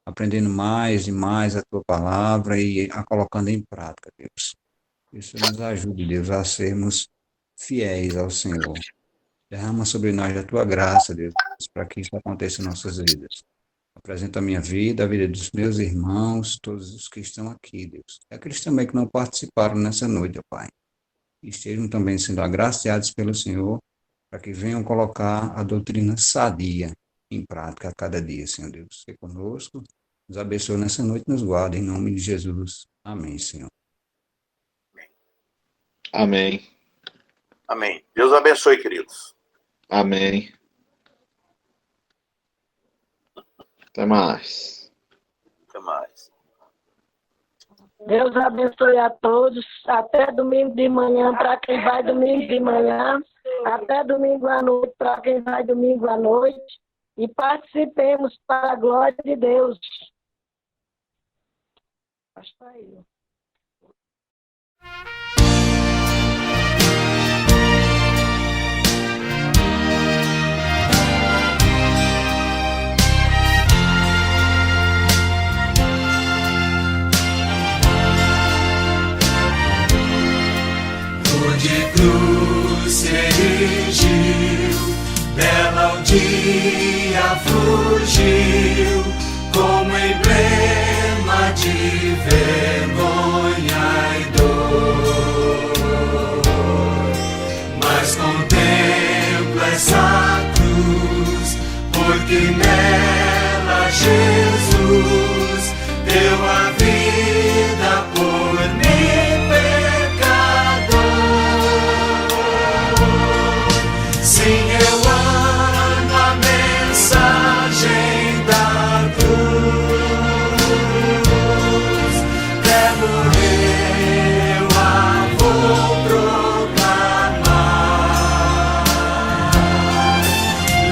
aprendendo mais e mais a tua palavra e a colocando em prática, Deus. Isso nos ajude, Deus, a sermos fiéis ao Senhor. Derrama sobre nós a tua graça, Deus, para que isso aconteça em nossas vidas. Apresento a minha vida, a vida dos meus irmãos, todos os que estão aqui, Deus. E aqueles também que não participaram nessa noite, ó Pai. E estejam também sendo agraciados pelo Senhor, para que venham colocar a doutrina sadia em prática a cada dia, Senhor Deus. Seja conosco, nos abençoe nessa noite, nos guarde, em nome de Jesus. Amém, Senhor. Amém. Amém. Deus abençoe, queridos. Amém. Até mais. Até mais. Deus abençoe a todos. Até domingo de manhã para quem vai domingo de manhã. Até domingo à noite para quem vai domingo à noite. E participemos para a glória de Deus. Acho que aí. De cruz se erigiu, dela o dia fugiu, como emblema de vergonha e dor. Mas contempla essa cruz, porque nela Jesus deu a vida por mim. Sim, eu amo a mensagem da cruz. Até morrer eu a vou proclamar.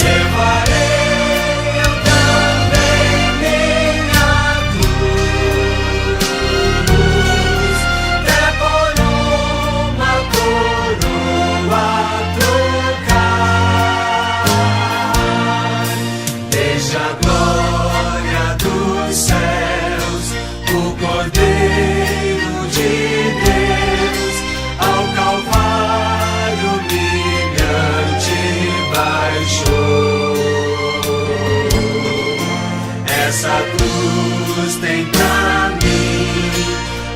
Levarei eu também minha cruz, até por uma coroa desde a glória dos céus, o Cordeiro de Deus, ao Calvário humilhante baixou. Essa cruz tem pra mim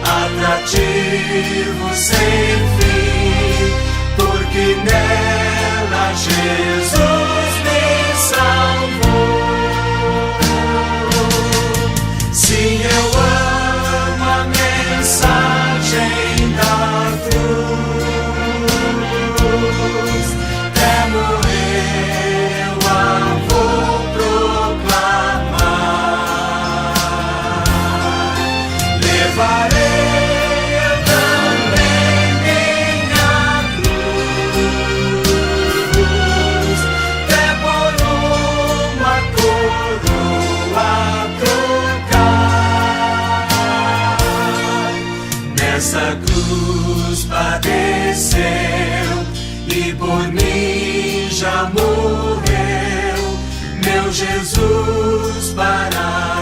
atrativo sem fim, porque nela Jesus me salvou. Sim, eu amo a mensagem da cruz. Até morrer eu a vou proclamar. Levarei eu também minha cruz, até por uma coroa trocar. Nessa cruz padeceu e por mim já morreu, meu Jesus para